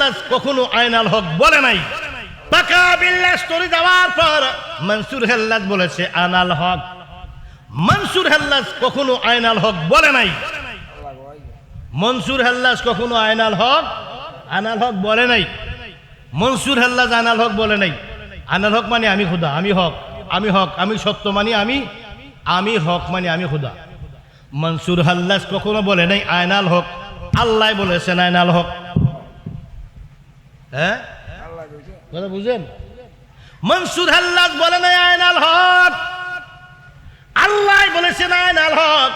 হাল্লাজ কখনো আয়নাল হক বলে নাই। পাকা বিল্লাহ স্টোরি দেওয়ার পর মনসুর হাল্লাজ বলেছে আনাল হক। মনসুর হাল্লাজ কখনো আয়নাল হক বলে নাই। মনসুর হাল্লাজ কখনো আয়নাল হক বলে নাই। মনসুর হাল্লাজ আনাল হক বলে নাই। আনাল হক মানে আমি খুদা, আমি হক, আমি হক, আমি সত্য মানে আমি হক মানে আমি খুদা। মনসুর হাল্লাজ কখনো বলে নাই আয়নাল হক। আল্লাহ বলেছেন আয়নাল হক। হ্যাঁ, কথা বুঝেন? মনসুর হাল্লাজ বলে নাই আয়নাল হক, আল্লাহ বলেছেন আয়নাল হক।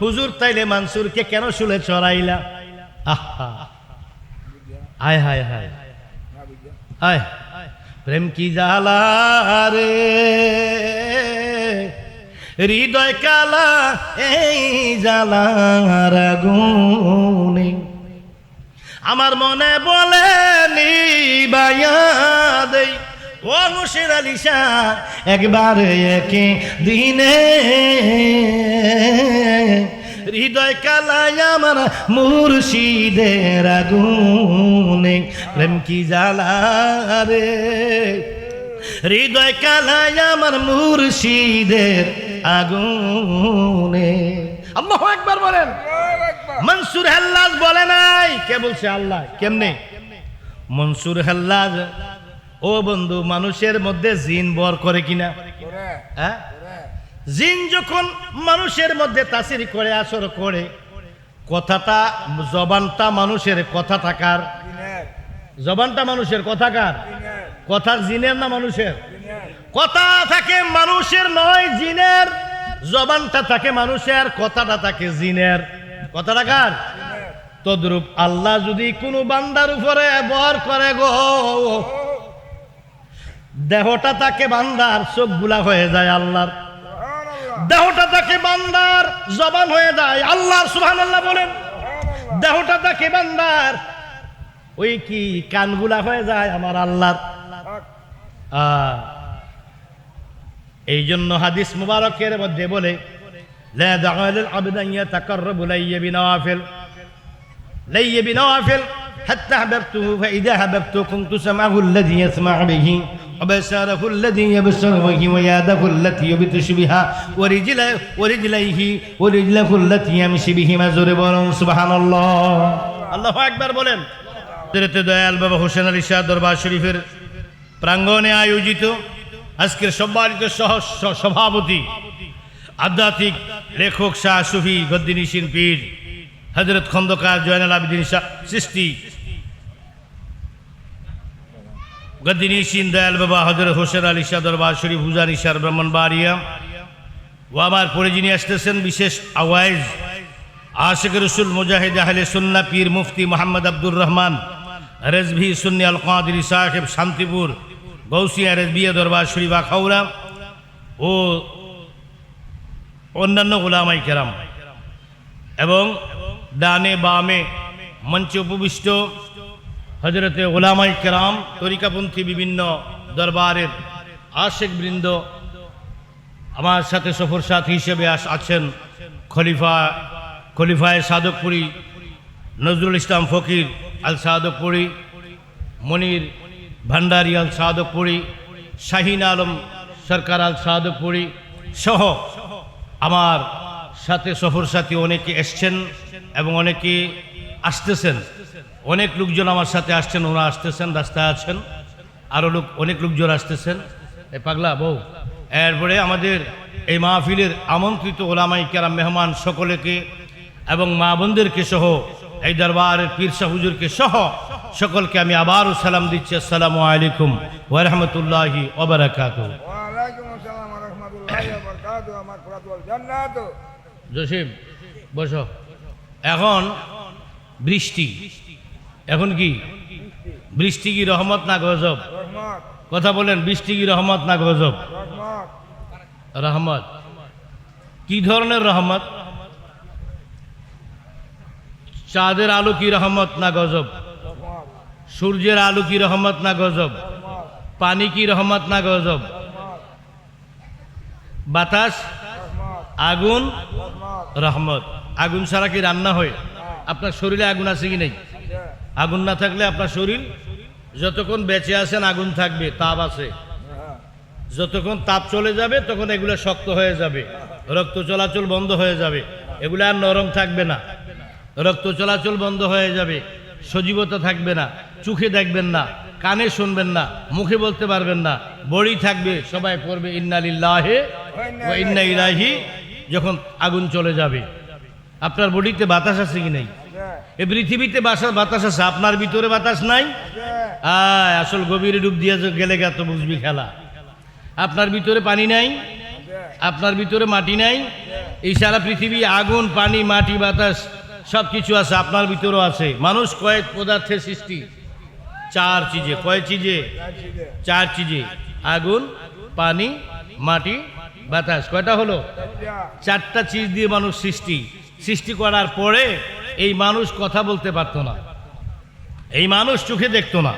হুজুর তাইলে মনসুরকে কেন শুলে চড়াইলা? আহা, হায় হায় হায় হায়, প্রেম কি জ্বালা রে, হৃদয় কালা এই জ্বালার আগুনে, আমার মনে বলে নিবাইয়া দেই ও মুর্শিদ আলী শাহ একবার একে দিনে, হৃদয় কালায় আমার মুর্শিদের আগুনে, প্রেম কি জ্বালা রে, হৃদয় কালায় আমার মুর্শিদের আগুনে। আল্লাহু আকবার বলেন। মনসুর হাল্লাজ বলে নাই। কে বলছে? আল্লাহ। কেমনে? মনসুর হাল্লাজ, ও বন্ধু, মানুষের মধ্যে জিন বর করে কিনা? হ্যাঁ, জিন যখন মানুষের মধ্যে তাসির করে, আসর করে, কথাটা জবানটা মানুষের কথা থাকার, জবানটা মানুষের কথাকার, কথা জিনের না মানুষের? কথা থাকে মানুষের নয় জিনের, জবানটা থাকে মানুষের, কথাটা থাকে জিনের। কথাটা কার? তদ্রূপ আল্লাহ যদি কোনো বান্দার উপরে বর করে গো, দেহটা তাকে বান্দার, চোখগুলা হয়ে যায় আল্লাহর, দেহটা তাকে বান্দার, জবান হয়ে যায় আল্লাহর। সুবহানাল্লাহ বলেন। দেহটা তাকে বান্দার, ওই কি কানগুলা হয়ে যায় আমার আল্লাহর। এই জন্য হাদিস মুবারকের মধ্যে বলে, লা দাআলিল আবদান ইয়াতাকাররাবু লাইয়া বিনওয়াফিল হাত্তা হাবাবতুহু ফাইদা হাবাবতু কুনতু সামাহু আল্লাযী ইয়াসমা'ু বিহি ওয়া বাসারাহু আল্লাযী ইয়াবসারু বিহি ওয়া ইয়াদাহু আল্লাতী ইয়াবতিশু বিহা ওয়া রিজলাহু আল্লাতী ইয়ামশি বিহিমা। জোরে বলুন সুবহানাল্লাহ। আল্লাহু আকবার বলেন। হযরত দয়াল বাবা হোসেন আলী শাহ দরবার শরীফের প্রাঙ্গণে আয়োজিত আজকের সম্মানিত সভাপতি, আধ্যাত্মিক লেখক, শাহ সুফি, গদ্দিনিশিন পীর হযরত খন্দকার জয়নাল আবেদিন শাহ চিশতি, গদ্দিনিশিন দয়াল বাবা হযরত হোসেন আলী শাহ দরবার শরীফ হুজানি শাহ ব্রাহ্মণবাড়িয়া, ও আমার পরে যিনি আসতেছেন বিশেষ আওয়াজ আশিক রসুল মুজাহিদ আহলে সুন্নাহ পীর মুফতি মোহাম্মদ আব্দুর রহমান রেজভি সুন্নি আল কাদিরি সাহেব, শান্তিপুর গৌসিয়া রেজবিয়া দরবার শরীফ আখাউড়া, ও অন্যান্য উলামায়ে কেরাম, এবং ডানে বামে মঞ্চে উপবিষ্ট হযরতে উলামায়ে কেরাম, তরিকাপন্থী বিভিন্ন দরবারের আশিক বৃন্দ, আমার সাথে সফর সাথী হিসেবে আছেন খলিফায়ে সাদকপুরি নজরুল ইসলাম ফকির আল সাদকপুরি, মনির ভান্ডারি আল সাদকপুরি, শাহিন আলম সরকার আল সাদকপুরি সহ আমার সাথে সফর সাথী অনেকে এসছেন এবং অনেকে আসতেছেন। অনেক লোকজন আমার সাথে আসছেন, ওরা আসতেছেন, রাস্তায় আছেন, আরও অনেক লোকজন আসতেছেন। এ পাগলা বউ। এরপরে আমাদের এই মাহফিলের আমন্ত্রিত ওলামায়ে কেরাম, মেহমান সকলকে এবং মা বোনদেরকে সহ এই দরবারের পীর শাহ হুজুরকে সহ সকলকে আমি আবারও সালাম দিচ্ছি। আসসালামু আলাইকুম ওয়া রাহমাতুল্লাহি ওয়া বারাকাতুহু। ওয়া আলাইকুম আসসালাম ওয়া রাহমাতুল্লাহি ওয়া বারাকাতুহু। মাগফিরাতুল জান্নাত। জসিম বসো। এখন বৃষ্টি, এখন কি বৃষ্টি কি রহমত না গজব? রহমত। কথা বলেন, বৃষ্টি কি রহমত না গজব? রহমত। রহমত। কি ধরনের রহমত? চাঁদের আলো কি রহমত না গজব? রহমত। সূর্যের আলো কি রহমত না গজব? রহমত। পানি কি রহমত না গজব? বাতাস, রহমত। আগুন, রহমত। রহমত। আগুন ছাড়া কি রান্না হয়? আপনার শরীরে আগুন আছে কি নেই? আগুন না থাকলে আপনার শরীর যতক্ষণ বেঁচে আছেন আগুন থাকবে, তাপ আছে। হ্যাঁ, যতক্ষণ তাপ চলে যাবে তখন এগুলো শক্ত হয়ে যাবে, রক্ত চলাচল বন্ধ হয়ে যাবে, এগুলো আর নরম থাকবে না, রক্ত চলাচল বন্ধ হয়ে যাবে, সজীবতা থাকবে না, চোখে দেখবেন না, কানে শুনবেন না, মুখে বলতে পারবেন না, বড়ি থাকবে, সবাই পড়বে ইন্না লিল্লাহি ওয়া ইন্না ইলাইহি। যখন আগুন চলে যাবে, আপনার বডিতে বাতাস আছে কি নাই? হ্যাঁ, এই পৃথিবীতে বাতাস আছে, আপনার ভিতরে বাতাস নাই? হ্যাঁ, আসল গভীরে ডুব দিয়ে গেলে গা তো বুঝবি খেলা। আপনার ভিতরে পানি নাই, হ্যাঁ, আপনার ভিতরে মাটি নাই, এই সারা পৃথিবী আগুন, পানি, মাটি, বাতাস সব কিছু আছে, আপনার ভিতরেও আছে। মানুষ কয়েক পদার্থের সৃষ্টি, চার চিজে, কয় চিজে? চার চিজে, আগুন, পানি, মাটি, বাতাস। কয়টা হলো? চারটা চিজ দিয়ে মানুষ সৃষ্টি করার পরে এই মানুষ কথা বলতে পারতো না, এই মানুষ চোখে দেখতো না,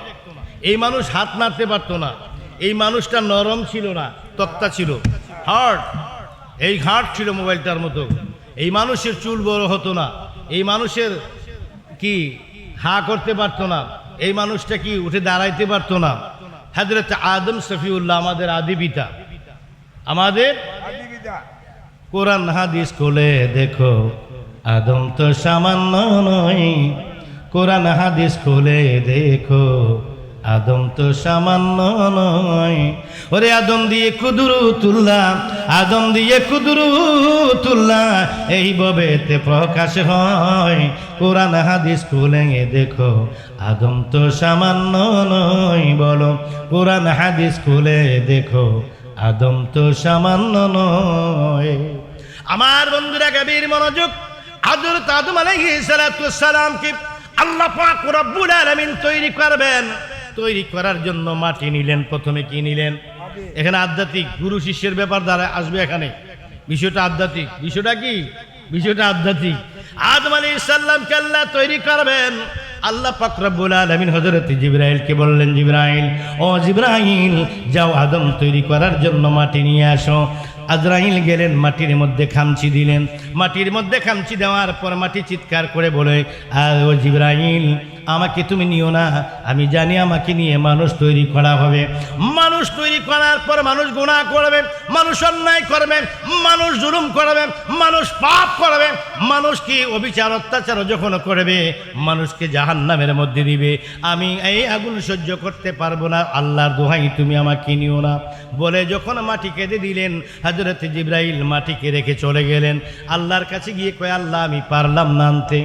এই মানুষ হাত নাড়তে পারতো না, এই মানুষটা নরম ছিল না, তক্তা ছিল, হার্ড, এই হার্ড ছিল মোবাইলটার মতো। এই মানুষের চুল বড় হতো না, এই মানুষের কি হা করতে পারতো না, এই মানুষটা কি উঠে দাঁড়াইতে পারতো না। হযরত আদম শফিউল্লাহ আমাদের আদি পিতা, আমাদের কোরআন হাদিস খুলে দেখো, আদম তো সামান্য নয়, কোরআন হাদিস খুলে দেখো, আদম তো সামান্য নয়। ওরে আদম দিয়ে কুদরতুল্লাহ, আদম দিয়ে কুদরতুল্লাহ এই ভবেতে প্রকাশ হয়, কোরআন হাদিস খুলে দেখো, আদম তো সামান্য নয়। বলো, কোরআন হাদিস খুলে দেখো, আদম তো সামান্য নয়। আমার বন্ধুরা গভীর মনোযোগ। হযরত আদম আলাইহিস সালাতু ওয়াস সালামকে আল্লাহ পাক রব্বুল আলামিন তৈরি করবেন, তৈরি করার জন্য মাটি নিলেন। প্রথমে কি নিলেন? এখানে আধ্যাত্মিক গুরু শিষ্যের ব্যাপার দ্বারা আসবে, এখানে বিষয়টা আধ্যাত্মিক। বিষয়টা কি? বিষয়টা আধ্যাত্মিক। আদম আলাইহিস সালামকে আল্লাহ তৈরি করবেন। আল্লাহ পাক রব্বুল আলামিন হযরত জিবরাইলকে বললেন, জিবরাইল, ও জিবরাইল, যাও আদম তৈরি করার জন্য মাটি নিয়ে আসো। আজরাইল গেলেন, মাটির মধ্যে খামচি দিলেন। মাটির মধ্যে খামচি দেওয়ার পর মাটি চিৎকার করে বলে, ও জিবরাইল, আমাকে তুমি নিও না, আমি জানি আমাকে নিয়ে মানুষ তৈরি করা হবে। মানুষ তৈরি করার পর মানুষ গুনাহ করবে, মানুষ অন্যায় করবে, মানুষ জুলুম করবে, মানুষ পাপ করবে, মানুষ কি অবিচার অত্যাচার যখন করবে, মানুষকে জাহান্নামের মধ্যে দিবে। আমি এই আগুন সহ্য করতে পারবো না, আল্লাহর দোহাই তুমি আমাকে নিও না। বলে যখন মাটি কেঁদে দিলেন, হযরত জিবরাইল মাটিকে রেখে চলে গেলেন। আল্লাহর কাছে গিয়ে কয়, আল্লাহ আমি পারলাম না আনতে।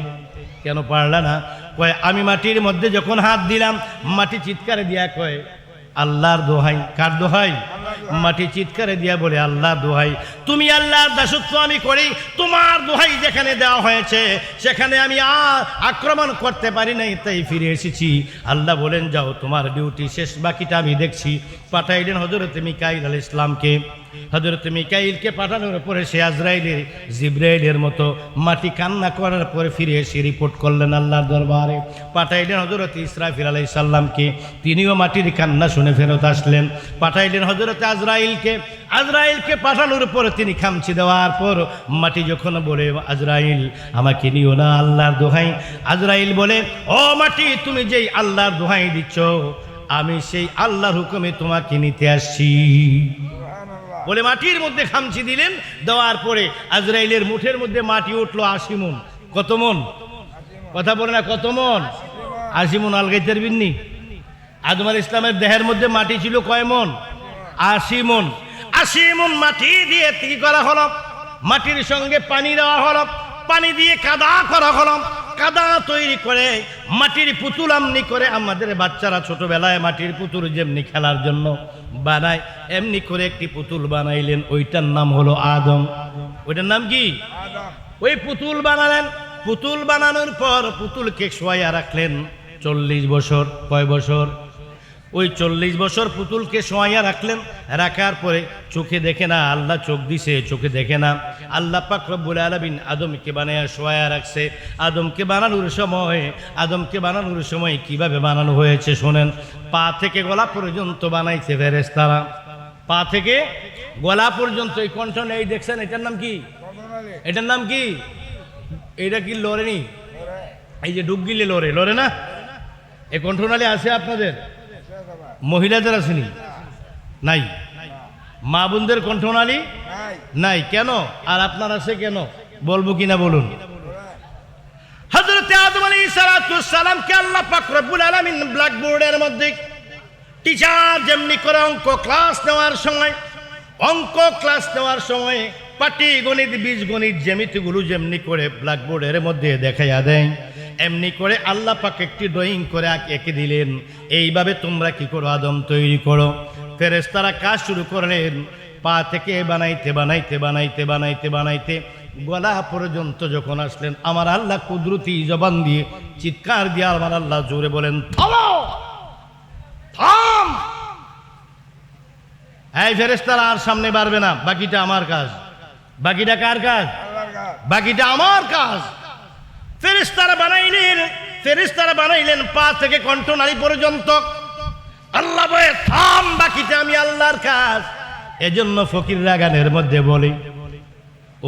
কেন পারলা না? কয়, আমি মাটির মধ্যে যখন হাত দিলাম, মাটি চিৎকারে দিয়া কয়, আল্লাহর দোহাই। কার দোহাই? মাটি চিৎকারে দিয়া বলে, আল্লাহর দোহাই, তুমি আল্লাহর দাসত্ব আমি করি, তোমার দোহাই যেখানে দেওয়া হয়েছে সেখানে আমি আর আক্রমণ করতে পারি নাই, তাই ফিরে এসেছি। আল্লাহ বলেন, যাও, তোমার ডিউটি শেষ, বাকিটা আমি দেখছি। পাঠাইলেন হযরত মিকাইল আলাইহিস সালামকে। হযরত মিকাইলকে পাঠানোর পরে সে আজরাইলের, জিবরাইলের মতো মাটি কান্না করার পরে ফিরে এসে রিপোর্ট করলেন আল্লাহর দরবারে। পাঠাইলেন হযরত ইসরাফিল আলাইহিস সালামকে, তিনিও মাটির কান্না শুনে ফেরত আসলেন। পাঠাইলেন হযরত আজরাইলকে। আজরাইলকে পাঠানোর পরে তিনি খামচি দেওয়ার পর মাটি যখন বলে, আজরাইল আমাকে নিও না, আল্লাহর দোহাই। আজরাইল বলে, ও মাটি, তুমি যেই আল্লাহর দোহাই দিচ্ছ, আমি সেই আল্লাহর হুকুমে তোমাকে নিতে আসছি। বলে মাটির মধ্যে খামচি দিলেন। দেওয়ার পরে আজরাইলের মুঠের মধ্যে মাটি উঠলো 80 মণ। কত মণ? কথা বলে না, কত মণ? 80 মণ। আলগাইতে পারবেননি? আদম আলাইহিস সালামের দেহের মধ্যে মাটি ছিল কয় মণ? 80 মণ। 80 মণ মাটি দিয়ে কি করা হলো? মাটির সঙ্গে পানি দেওয়া হলো, পানি দিয়ে কাদা করা হলো। কাদা তৈরি করে মাটির পুতুল আমনি করে আমাদের বাচ্চারা ছোটবেলায় মাটির পুতুল যেমনি খেলার জন্য বানায়, এমনি করে একটি পুতুল বানাইলেন। ওইটার নাম হলো আদম। ওইটার নাম কি? ওই পুতুল বানালেন। পুতুল বানানোর পর পুতুলকে শোয়াইয়া রাখলেন 40 বছর। কয় বছর? ওই 40 বছর পুতুলকে শোয়াইয়া রাখলেন। রাখার পরে চোখে দেখে না, আল্লাহ চোখ দিছে, চোখে দেখে না। আল্লাহ পাক রব্বুল আলামিন আদমকে বানাইয়া শোয়াইয়া রাখছে। আদমকে বানানোর সময় কিভাবে বানানো হয়েছে শোনেন। পা থেকে গলা পর্যন্ত বানাইছে ফেরেশতারা। পা থেকে গলা পর্যন্ত এই কণ্ঠ নেই, দেখছেন? এটার নাম কি? এটার নাম কি? এটা কি লড়েনি? এই যে ডুব গিলে লড়ে না, এই কণ্ঠনালী আছে আপনাদের? মহিলাদের আসেনি? নাই। মা বোনদের কণ্ঠনালী নাই কেন? আর আপনার আছে কেন? বলবো কিনা বলুন। হযরত আদম আলাইহিস সালামকে আল্লাহ পাক রব্বুল আলামিন ব্ল্যাকবোর্ডের মধ্যে টিচার যেমনি করে অঙ্ক ক্লাস নেওয়ার সময় পাটিগণিত বীজগণিত জ্যামিতিগুলো যেমনি করে ব্ল্যাকবোর্ডের মধ্যে দেখাইয়া দেয়, এমনি করে আল্লাহ পাক একটি ড্রয়িং করে এঁকে দিলেন। এইভাবে তোমরা কি করো? আদম তৈরি করো। ফেরেশতারা কাজ শুরু করলেন। পা থেকে বানাইতে গলা পর্যন্ত যখন আসলেন, আমার আল্লাহ কুদরতি জবান দিয়ে চিৎকার দিয়ে আমার আল্লাহ জোরে বলেন, থাম। এই ফেরেশতারা আর সামনে বাড়বে না, বাকিটা আমার কাজ। বাকিটা কার কাজ? বাকিটা আমার কাজ। ফেরেশতারা বানাইলেন পা থেকে কণ্ঠনালী পর্যন্ত। আল্লাহ বলে, থাম, বাকিটা আমি আল্লাহর কাজ। এজন্য ফকিররা গানের মধ্যে বলে,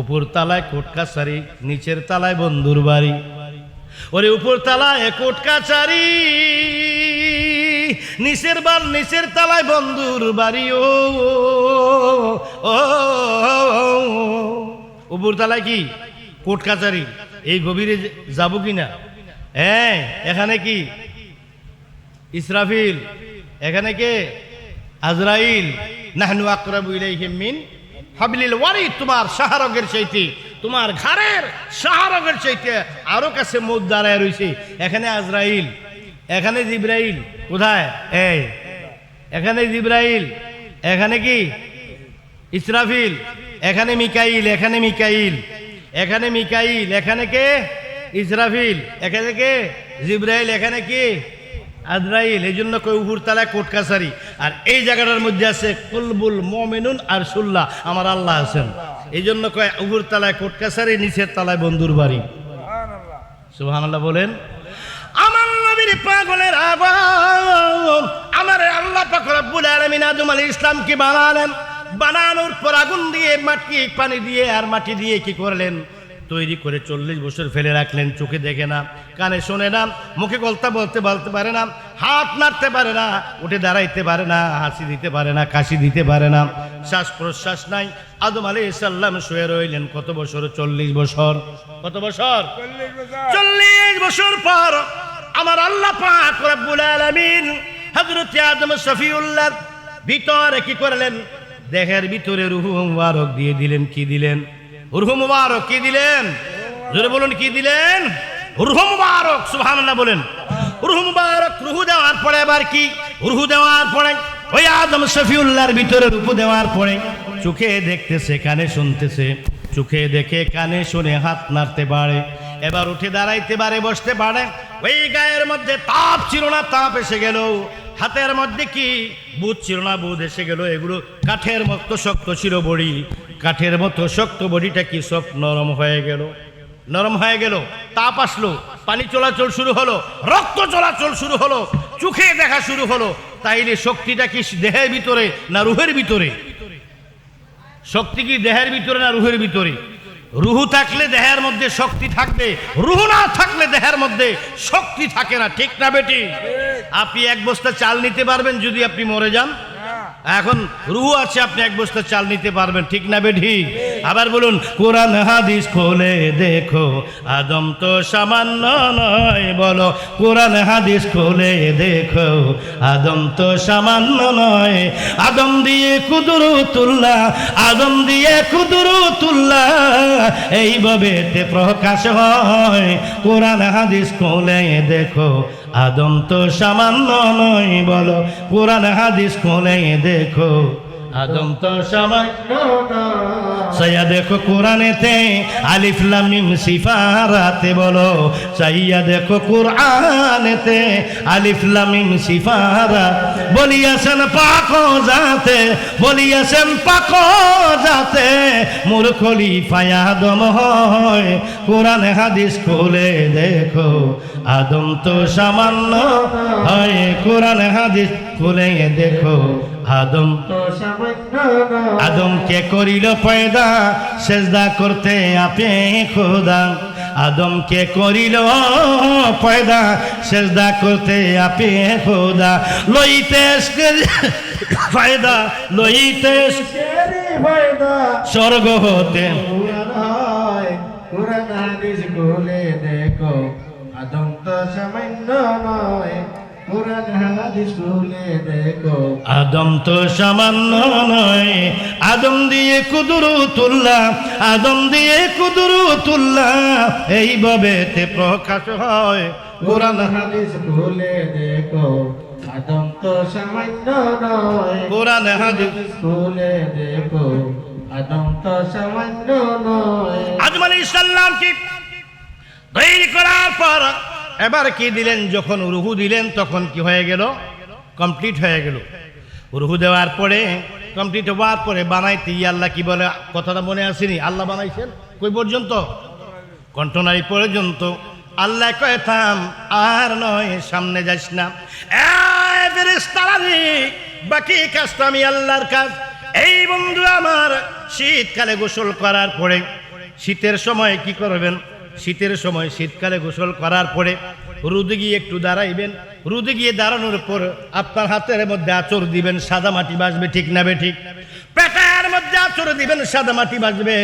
উপর তালায় কোট কাছারি, নিচের তালায় বন্ধুর বাড়ি। ওরে উপর তালায় কোট কাছারি, নিচের তালায় বন্ধুর বাড়ি। ও উপর তালায় কি কোট কাছারি, এই গভীরে যাব কিনা? হ্যাঁ, এখানে কি ইসরাফিল, এখানে কে আজরাইল। নাহনু আকরাবু ইলাইহি মিন হাবলিল ওয়ারিদ, তোমার শাহরগের চাইতে, তোমার ঘাড়ের শাহরগের চাইতে আরো কাছে মউত দাঁড়ায় রইছে। এখানে আজরাইল, এখানে জিবরাইল। কোথায়? এই এখানে জিবরাইল, এখানে কি ইসরাফিল, এখানে মিকাইল, এখানে কে ইসরাফিল, এখানে কে জিবরাইল, এখানে কি আজরাইল। এই জন্য কই উপর তালায় কোট কাছারি। আর এই জায়গাটার মধ্যে আছে কুলবুল মুমিনুন আর সুল্লাহ, আমার আল্লাহ আছেন। এই জন্য কয় উপর তালায় কোট কাছারি, নিচের তালায় বন্ধুর বাড়ি। সুবহানাল্লাহ বলেন। আমার নবীর পাগলের আগুন, আমার আল্লাহ পাক রব্বুল আলামিন আদম আলাইহিস সালামকে বানালেন। বানানোর পর আগুন দিয়ে, মাটি, পানি দিয়ে আর মাটি দিয়ে কি করলেন? তৈরি করে 40 বছর ফেলে রাখলেন। চোখে দেখে না, কানে শোনে না, মুখে কথা বলতে পারে না, হাত নাড়তে পারে না, উঠে দাঁড়াইতে পারে না, হাসি দিতে পারে না, কাশি দিতে পারে না, শ্বাস প্রশ্বাস নাই। আদম আলাইহিস সালাম শুয়ে রইলেন কত বছর? 40 বছর। কত বছর? 40 বছর পর আমার আল্লাহ পাক রব্বুল আলামিন হযরত আদম শফিউল্লাহ ভিতরে কি করলেন? দেহের ভিতরে রূহ মুবারক দিয়ে দিলেন। কি দিলেন? রূহ মুবারক। কি দিলেন? জোরে বলুন, কি দিলেন? রূহ মুবারক। সুবহানাল্লাহ বলেন। রূহ মুবারক। রূহ দেওয়ার পরে আবার কি? রূহ দেওয়ার পরে ওই আদম শফিউল্লাহর ভিতরে রূহ দেওয়ার পরে চোখে দেখতেছে, কানে শুনতেছে, চোখে দেখে কানে শুনে হাত নাড়তে পারে, এবার উঠে দাঁড়াইতে পারে, বসতে পারে। ওই গায়ের মধ্যে তাপ ছিল না, তাপ এসে গেল। হাতের মধ্যে কি বুধ ছিল না, বুধ এসে গেল। এগুলো কাঠের মতো শক্ত ছিল বডি, কাঠের মতো শক্ত বডিটা কি সব নরম হয়ে গেল। তাপ আসলো, পানি চলাচল শুরু হলো, রক্ত চলাচল শুরু হলো, চোখে দেখা শুরু হলো। তাইলে শক্তিটা কি দেহের ভিতরে না রুহের ভিতরে? শক্তি কি দেহের ভিতরে না রুহের ভিতরে? রুহ থাকলে দেহের মধ্যে শক্তি থাকবে, রুহ না থাকলে দেহের মধ্যে শক্তি থাকে না। ঠিক না বেটি? আপনি 1 বস্তা চাল নিতে পারবেন যদি আপনি মরে যান? এখন রুহ আছে, আপনি 1 বস্তা চাল নিতে পারবেন। ঠিক না বেটি? আবার বলুন, কোরআন হাদিস খোলে দেখো, আদম তো সামান্য নয়। বলো, কোরআন হাদিস খোলে দেখো, আদম তো সামান্য নয়। আদম দিয়ে কুদরতুল্লাহ, এইভাবে প্রকাশ হয়। কোরআন হাদিস খোলে দেখো, আদম তো সামান্য নয়। বলো, কোরআন হাদিস খোলে দেখো, আদম তো সামান্য নয়। সাইয়া দেখো কোরআনেতে আলিফ লাম মিম সিফারাতে। বলো, সাইয়া দেখো কোরআনেতে আলিফ লাম মিম সিফারাত। বলিয়াছেন পাক যাতে মোর খলিফায়ে আদম হয়। কোরআন হাদিস খুলে দেখো, আদম তো সামান্য হয়। কোরআন হাদিস খুলে দেখো, আদম তো সামান্য নয়। আদমকে করিল পয়দা, সেজদা করতে আপে খোদা। আদমকে করিল পয়দা সেজদা করতে আপে খোদা লইতে ফায়দা লইতে স্বর্গ হতে কুরআন হাদিস খুলে দেখো আদম তো সামান্য নয় কুরআন হাদিস খুলে দেখো আদম তো সামান্য নয় আদম দিয়ে কুদরতুল্লাহ আদম দিয়ে কুদরতুল্লাহ এইভাবে তে প্রকাশ হয় কুরআন হাদিস খুলে দেখো আদম তো সামান্য নয় কোরআন হাদিস খুলে দেখো আদম তো সামান্য নয় আদম আলাইহিস সালাম কি তৈরি করার পর এবার কি দিলেন যখন রুহু দিলেন তখন কি হয়ে গেল কমপ্লিট হয়ে গেল রুহু দেওয়ার পরে কমপ্লিট হওয়ার পরে বানাইতে আল্লাহ কি বলে কথাটা মনে আসেনি আল্লাহ বানাইছেন কই পর্যন্ত কণ্ঠনারী পর্যন্ত আল্লাহ কয় থাম আর নয় সামনে যাস না এই ফেরেশতারা রে, বাকি কাজটা আমি আল্লাহর কাজ এই বন্ধু আমার শীতকালে গোসল করার পরে শীতের সময় কি করবেন শীতের সময় শীতকালে গোসল করার পরে রোদে গিয়ে একটু দাঁড়াইবেন রোদে গিয়ে দাঁড়ানোর পর আপনার হাতের মধ্যে আঁচড় দিবেন সাদা মাটি বাজবে ঠিক না বে ঠিক পেটের মধ্যে আঁচড় দিবেন সাদা মাটি বাজবে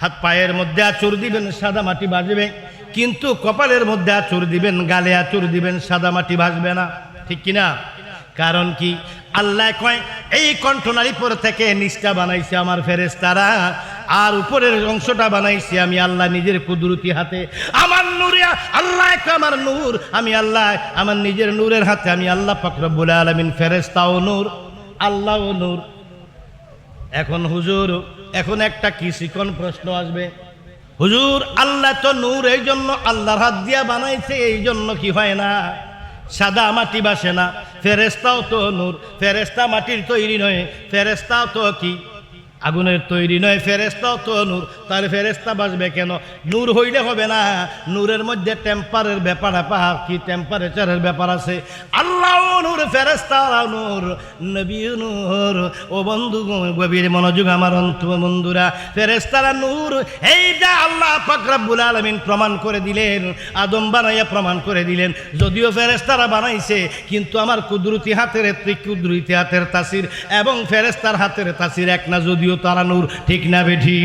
হাত পায়ের মধ্যে আঁচড় দিবেন সাদা মাটি বাজবে কিন্তু কপালের মধ্যে আঁচড় দিবেন গালে আঁচড় দিবেন সাদা মাটি ভাসবে না ঠিক কিনা কারণ কি আল্লাহ কয় এই কণ্ঠনালী পর থেকে নিচটা বানাইছে আমার ফেরেশতারা আর উপরের অংশটা বানাইছি আমি আল্লাহ নিজের কুদরতি হাতে আমার নূরে আল্লাহ আমার নূর আমি আল্লাহ আমার নিজের নূরের হাতে আমি আল্লাহ পাক রব্বুল আলামিন ফেরেশতাও নূর আল্লাহও নূর এখন হুজুর এখন একটা কি শিকন প্রশ্ন আসবে হুজুর আল্লাহ তো নূর এই জন্য আল্লাহর হাত দিয়া বানাইছে এই জন্য কি হয় না সাদা মাটি বাসে না ফেরেশতাও তো নূর ফেরেশতা মাটির তৈরি নয় ফেরেশতাও তো কি আগুনের তৈরি নয় ফেরেশতাও তো নূর তাহলে ফেরেশতা বাসবে কেন নূর হইলে হবে না নূরের মধ্যে টেম্পারের ব্যাপার কি টেম্পারেচারের ব্যাপার আছে আল্লাহ নূর ফেরেশতাও নূর নবী নূর ও বন্ধু গভীর মনোযোগ আমার বন্ধুরা ফেরেশতারা নূর এইটা আল্লাহ পাক রব্বুল আলামিন প্রমাণ করে দিলেন আদম বানাইয়া প্রমাণ করে দিলেন যদিও ফেরেশতারা বানাইছে কিন্তু আমার কুদরতি হাতের কুদরতি হাতের তাসির এবং ফেরেশতার হাতের তাসির এক না যদিও তারা নূর ঠিক না বেঠি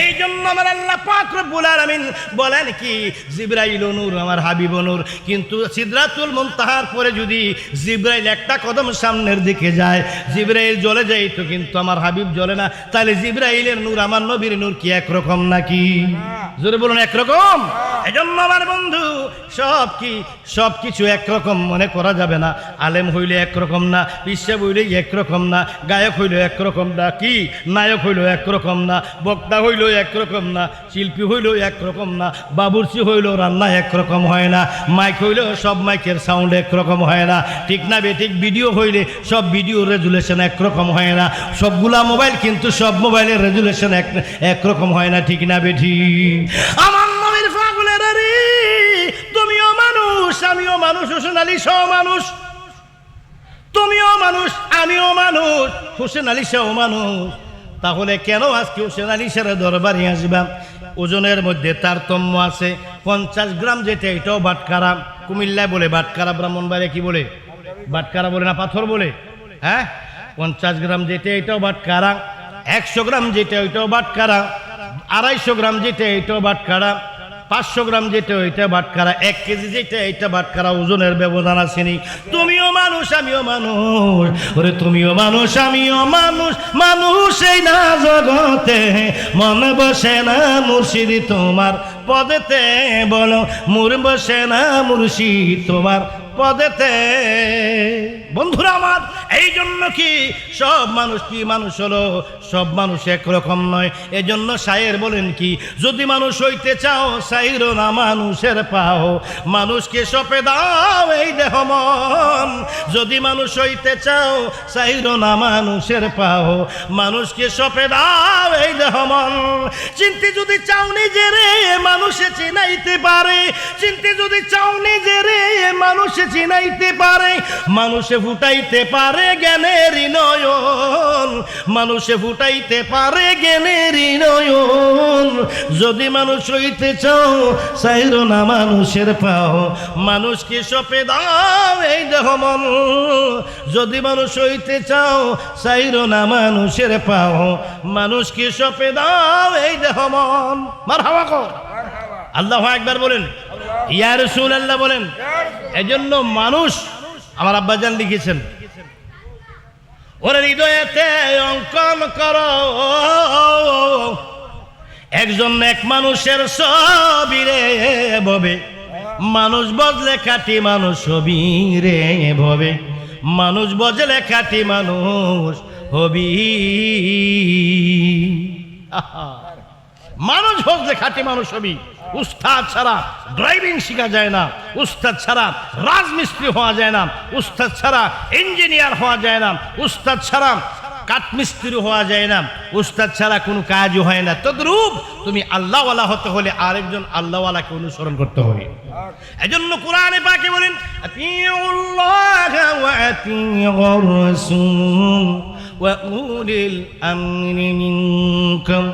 এই জন্য আমার আল্লাহ পাক রব্বুল আলামিন বলেন কি জিবরাইল নূর আমার হাবিব নূর কিন্তু সিদরাতুল মুনতাহার পরে যদি জিবরাইল একটা কদম সামনের দিকে যায় জিবরাইল জ্বলে যাইতো কিন্তু আমার হাবিব জ্বলে না তাহলে জিবরাইলের নূর আমার নবীর নূর কি একরকম নাকি জোরে বলুন একরকম এজন্য আমার বন্ধু সব কিছু একরকম মনে করা যাবে না আলেম হইলে একরকম না পিসা হইলে একরকম না গায়ক হইলে একরকম না কি নায়ক হইল একরকম না বক্তা হইল একরকম না শিল্পী হইল একরকম না বাবুর্চি হইল রান্না একরকম হয় না মাইক হইল সব মাইকের সাউন্ড একরকম হয় না ঠিক না বেঠিক ভিডিও হইলে সব ভিডিও রেজুলেশন একরকম হয় না সবগুলা মোবাইল কিন্তু সব মোবাইলের রেজুলেশন একরকম হয় না ঠিক না বেঠিক আমার নবীর পাগলের রে তুমিও মানুষ আমিও মানুষ হোসেন আলী সহ মানুষ তুমিও মানুষ আমিও মানুষ হোসেন আলী সহ মানুষ তাহলে কেন আজকে হোসেন আলী সাহের দরবারে আসবা ওজনের মধ্যে তারতম্য আছে 50 গ্রাম যেটা এটাও বাটকারা কুমিল্লায় বলে বাটকারা ব্রাহ্মণবাড়িয়া কি বলে বাটকারা বলে না পাথর বলে হ্যাঁ 50 গ্রাম যেটা এটাও বাটকারা 100 গ্রাম যেটা ওইটাও বাটকারা 250 গ্রাম যেটা এটাও বাটকারা 500 গ্রাম যেটা ওইটা বাটকারা 1 কেজি যেটা এটা বাটকারা ওজনের ব্যবধান আসেনি তুমিও মানুষ আমিও মানুষ ওরে তুমিও মানুষ আমিও মানুষ মানুষ এই না জগতে মনে বসে না মুর্শিদ তোমার পদেতে বলো মুর বসে না মুর্শিদ তোমার পদেতে বন্ধুরা আমার এই জন্য কি সব মানুষ কি মানুষ হলো সব মানুষ একরকম নয় এজন্য শায়ের বলেন কি যদি মানুষ হইতে চাও সাইরো না মানুষের পাও মানুষকে সপে দাও এই দেহ মন মন যদি মানুষ হইতে চাও চাইরো না মানুষের পাও মানুষকে সপে দাও এই দেহ মন চিনতে যদি চাও নিজেরে মানুষে চিনাইতে পারে চিনতে যদি চাও নিজেরে মানুষে চিনাইতে পারে মানুষে ফুটাইতে পারে জ্ঞানের নয়ন মানুষে ফুটাইতে পারে জ্ঞানের নয়ন যদি মানুষ হইতে চাও চাইরো না মানুষের পাও মানুষকে সপে দাও এই দেহ মন যদি মানুষ হইতে চাও চাইরো না মানুষের পাও মানুষকে সপে দাও এই দেহ মন মারহাবা কো মারহাবা আল্লাহু আকবার বলেন ইয়া রাসূলুল্লাহ বলেন এজন্য মানুষ আমার আব্বাজান লিখেছেন ওরে হৃদয়েতে অঙ্কন করো একজন এক মানুষের ছবি রে ভবে মানুষ বদলে খাঁটি মানুষ ছবি রে ভবে মানুষ বদলে খাঁটি মানুষ হবি মানুষ বদলে খাঁটি মানুষ হবি উস্তাদ ছাড়া ড্রাইভিং শেখা যায় না উস্তাদ ছাড়া রাজমিস্ত্রি হওয়া যায় না উস্তাদ ছাড়া ইঞ্জিনিয়ার হওয়া যায় না উস্তাদ ছাড়া কাঠমিস্ত্রি হওয়া যায় না উস্তাদ ছাড়া কোনো কাজই হয় না তদ্রূপ তুমি আল্লাহওয়ালা হতে হলে আরেকজন আল্লাহওয়ালাকে অনুসরণ করতে হবে এজন্য কোরআনে পাকে বলেন আতিউল্লাহ ওয়া আতিউর রাসূল ওয়া উলিল আমরি মিনকুম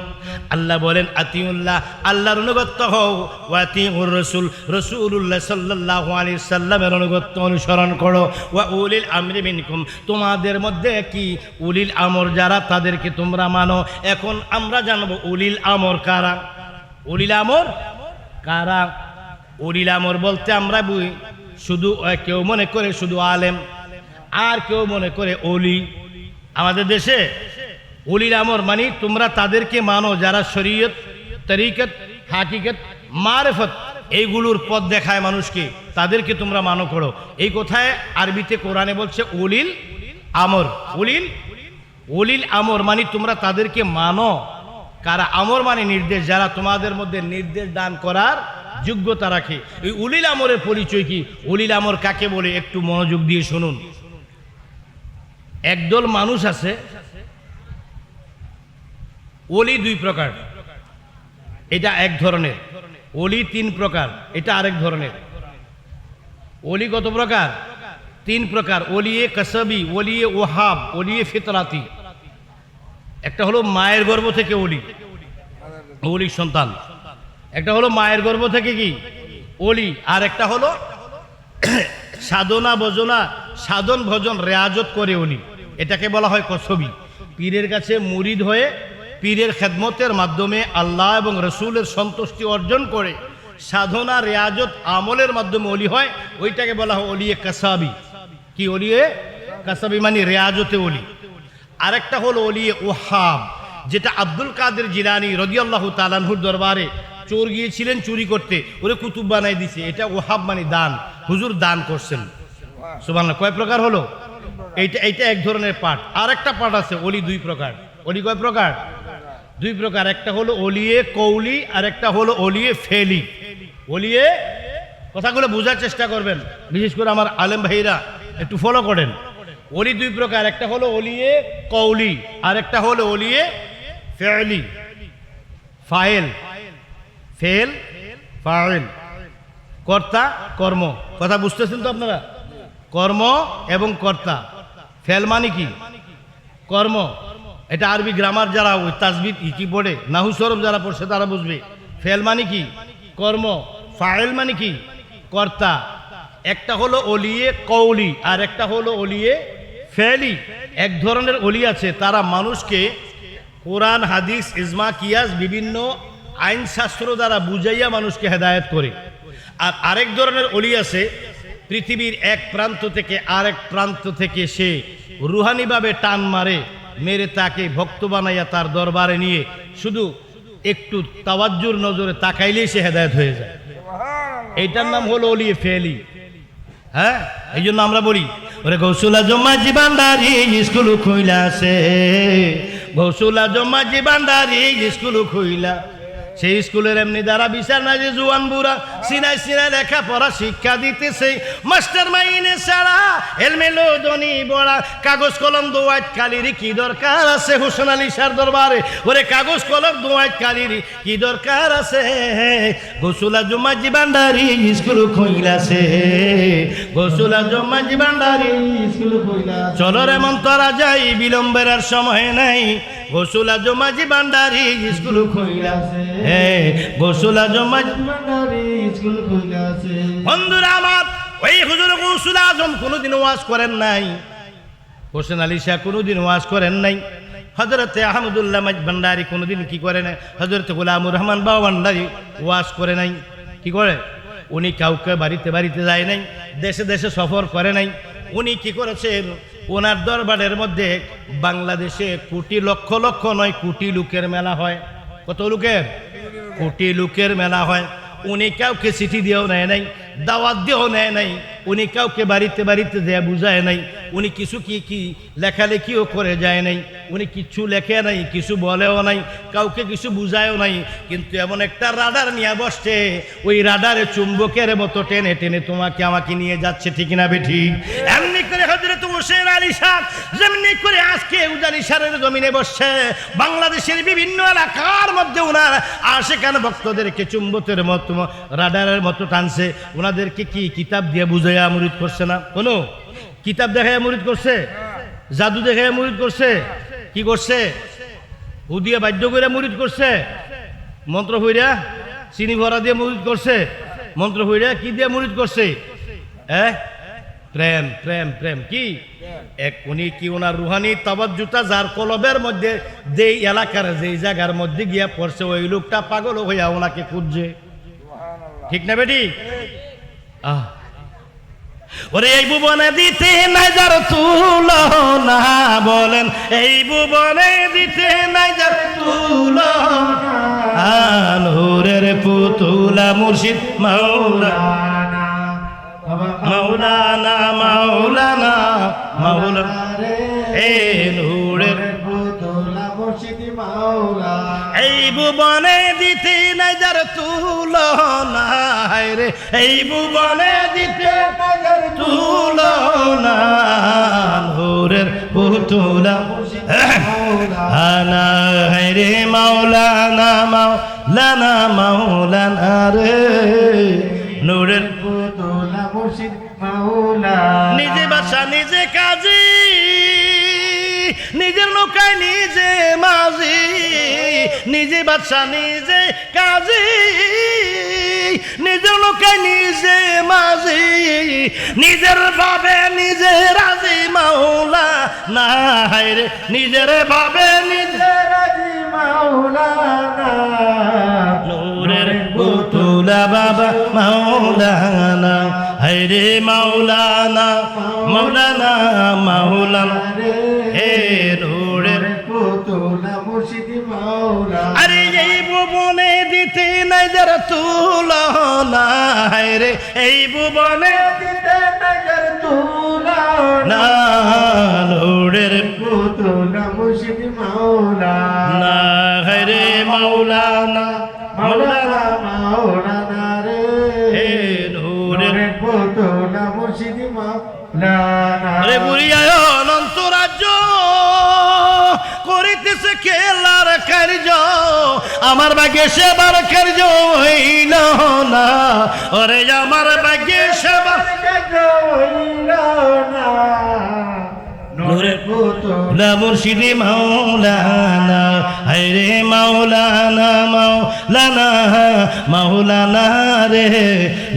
আল্লাহ বলেন আতিউল্লাহ আল্লাহর অনুগত হও ওয়া আতিউর রাসূল রাসূলুল্লাহ সাল্লাল্লাহু আলাইহি সাল্লামের অনুগত অনুসরণ করো ওয়া উলিল আমরি মিনকুম তোমাদের মধ্যে কি উলিল আমর যারা তাদেরকে তোমরা মানো এখন আমরা জানবো উলিল আমর কারা উলিল আমর কারা উলিল আমর বলতে আমরা বুঝি শুধু কেউ মনে করে শুধু আলেম আর কেউ মনে করে ওলি আমাদের দেশে উলিল আমর মানে তোমরা তাদেরকে মানো যারা শরীয়ত তরিকত হাকিকত মারিফত এইগুলোর পথ দেখায় মানুষকে তাদেরকে তোমরা মানো করো এই কথায় আরবিতে কোরআনে বলছে উলিল আমর উলিল আমর মানে তোমরা তাদেরকে মানো কারা আমর মানে নির্দেশ যারা তোমাদের মধ্যে নির্দেশ দান করার যোগ্যতা রাখে এই উলিল আমরের পরিচয় কি উলিল আমর কাকে বলে একটু মনোযোগ দিয়ে শুনুন একদল মানুষ আছে ওলি দুই প্রকার এটা এক ধরনের ওলি তিন প্রকার এটা আরেক ধরনের ওলি কত প্রকার তিন প্রকার ওলিয়ে কসবি ওলিয়ে ওহাব ওলিয়ে ফিতরাতি একটা হলো মায়ের গর্ভ থেকে ওলি ওলির সন্তান একটা হলো মায়ের গর্ভ থেকে কি ওলি আর একটা হলো সাধনা ভজনা সাধন ভজন রেয়াজত করে ওলি এটাকে বলা হয় কসবি পীরের কাছে মুরিদ হয়ে পীরের খেদমতের মাধ্যমে আল্লাহ এবং রসুলের সন্তুষ্টি অর্জন করে সাধনা রেয়াজত আমলের মাধ্যমে ওলি হয় ওইটাকে বলা হয় ওলিয়ে কাসাবি কি ওলিয়ে কাসাবি মানে রেয়াজতে ওলি আরেকটা হলো ওলিয়ে ওহাব যেটা আব্দুল কাদের জিলানী রাদিয়াল্লাহু তাআলা আনহুর দরবারে চোর গিয়েছিলেন চুরি করতে ওরে কুতুব বানাই দিছে এটা ওহাব মানে দান হুজুর দান করছেন সুবহানাল্লাহ কয় প্রকার হলো এইটা এক ধরনের পাঠ আর একটা পাঠ আছে ওলি দুই প্রকার ওলি কয় প্রকার দুই প্রকার একটা হলো ওলিয়ে কৌলি আর একটা হলো ওলিয়ে ফেলি ওলিয়ে কথাগুলো বোঝার চেষ্টা করবেন বিশেষ করে আমার আলেম ভাইরা একটু ফলো করেন ওলি দুই প্রকার একটা হলো ওলিয়ে কৌলি আর একটা হলো ওলিয়ে ফেলি ফাইল ফেল ফাইল কর্তা কর্ম কথা বুঝতেছেন তো আপনারা কর্ম এবং কর্তা ফেল মানে কি কর্ম এটা আরবি গ্রামার যারা ওই তাজবিদ কি পড়ে নাহু সরফ যারা পড়ছে তারা বুঝবে ফেল মানে কি কর্ম ফাইল মানে কি কর্তা একটা হলো ওলিয়ে কৌলি আর একটা হলো ওলিয়ে ফেলি এক ধরনের ওলি আছে তারা মানুষকে কোরআন হাদিস ইজমা কিয়াস বিভিন্ন আইন শাস্ত্র দ্বারা বুঝাইয়া মানুষকে হেদায়েত করে আর আরেক ধরনের ওলি আছে পৃথিবীর এক প্রান্ত থেকে আরেক প্রান্ত থেকে সে রুহানিভাবে টান মারে মেরে তাকে ভক্ত বানাইয়া তার দরবারে নিয়ে শুধু একটু তাওয়াজ্জুর নজরে তাকাইলেই সে হেদায়েত হয়ে যায় এইটার নাম হলো ওলিয়ে ফেলি হ্যাঁ এই জন্য আমরা বলি ওরে গৌসুল আজম মাঝি ভান্ডারি স্কুল খুইলা আছে গৌসুল আজম মাঝি ভান্ডারি স্কুল খুইলা সেই স্কুলের এমনি দ্বারা বিচার না যে জুয়ান বুড়া সিনাই সিনাই লেখাপড়া শিক্ষা দিতেছে, মাস্টার মাইনে ছাড়া এলমেলো ধনী বড়া কাগজ কলম দোয়াত কালির কি দরকার আছে? হোসেন আলী শাহ দরবারে ওরে কাগজ কলম দোয়াত কালির কি দরকার আছে? গোসুলা জমাজি ভান্ডারি স্কুল খুইলাছে, গোসুলা জমাজি ভান্ডারি স্কুল কইলা চলো রে মন্তরা যাই বিলম্বের আর সময় নাই, গোসুলা জমাজি ভান্ডারি স্কুল খুইলাছে, গোসুলা জমাজি ভান্ডারি স্কুল কইলাছে। বন্ধুরা আমার, ওই হুজুর গৌসুল আজম কোনোদিন ওয়াজ করেন নাই, হোসেন আলী শাহ কোনোদিন ওয়াজ করেন নাই, হযরতে আহমদুল্লাহ ভান্ডারি কোনোদিন কি করে না, হযরতে গোলামুর রহমান বাবা ভান্ডারি ওয়াজ করে নাই। কি করে? উনি কাউকে বাড়িতে বাড়িতে যায় নাই, দেশে দেশে সফর করে নাই। উনি কি করেছেন? ওনার দরবারের মধ্যে বাংলাদেশে কোটি লক্ষ লক্ষ নয় কোটি লোকের মেলা হয়। কত লোকের? কোটি লোকের মেলা হয়। উনি কাউকে চিঠি দিয়েও নেয় নাই, দাওয়াত দিয়েও নেয় নাই, উনি কাউকে বাড়িতে বাড়িতে দেয়া বুঝায় নাই, উনি কিছু কি লেখালেখিও করে যায় নাই, উনি কিছু লেখে নাই, কিছু বলেও নাই, কাউকে কিছু বুঝায়ও নাই। কিন্তু এমন একটা রাডার নিয়ে বসছে, ওই রাডারে চুম্বকের মতো টেনে টেনে তোমাকে আমাকে নিয়ে যাচ্ছে, ঠিক না বেঠি? এমনি করে হযরত হোসেন আলী শাহ যেমনি করে আজকে উজানি শাহের জমিনে বসছে, বাংলাদেশের বিভিন্ন এলাকার মধ্যে ওনার আশেকান ভক্তদেরকে চুম্বকের মতো রাডারের মতো টানছে। ওনাদেরকে কি কিতাব দিয়ে বুঝাইয়া মুরিদ করছে না? কোনো কিতাব দেখাইয়া মুরিদ করছে? জাদু দেখাইয়া মুরিদ করছে? কি করছে? হুদিয়া বাধ্য করে মুরিদ করছে? মন্ত্র হইরা চিনি ভরা দিয়ে মুরিদ করছে? মন্ত্র হইরা কি দিয়ে মুরিদ করছে? প্রেম প্রেম প্রেম। কি এক উনি কি ওনার রুহানি তাওয়াজ্জুটা যার কলবের মধ্যে যেই এলাকার যেই জায়গার মধ্যে গিয়া পড়ছে, ওই লোকটা পাগল হইয়া ওনাকে খুঁজছে, ঠিক না বেটি? ওরে এই ভুবনে দিতে নাই যার তুলনা, বলেন এই ভুবনে দিতে নাই যার তুলনা, নূরের পুতুলা মুর্শিদ মাওলানা, মাওলানা মাওলানা মাওলানা এ নূরের পুতুলা মুর্শিদ মাওলানা। এই ভুবনে দিতে নাই যার তুলনা, রে এই ভুবনে দিতে নাই যার তুলনা, নূরের পুতুলা আনা রে মাওলানা মাওলানা মাওলানা রে নূরের পুতুলা মুর্শিদ মাওলানা। নিজে বাসা নিজে কাজী, নিজের নৌকায় নিজে মাঝি, নিজে বাদশা নিজে কাজী, নিজের নৌকায় নিজে মাঝি, নিজের ভাবে নিজে রাজি মাওলা না, রে নিজের ভাবে নিজে রাজি মাওলানা, নূরের পুতুলা বাবা মাওলানা, রে মাওলানা মাওলানা মাওলানা হে নূরের পুতুলা মুর্শিদ মাওলানা। আরে এই ভুবনে দিতে নাই যার তুলনা, রে এই ভুবনে দিতে নাই যার তুলনা, নূরের পুতুলা মুর্শিদ মাওলানা, রে মাওলানা মাওলানা মাওলানা রে হে নূরের পুতুলা মুর্শিদ মাওলানা। রে বুড়িয়া অনন্ত রাজ্য করিতেছে খেলার কার্য, আমার ভাগ্যে সেবার কার্য হইল না, ওরে আমার ভাগ্যে সেবার নূরের পুতুলা মুর্শিদি মাওলানা, রে মাওলানা মাওলানা মাওলানা রে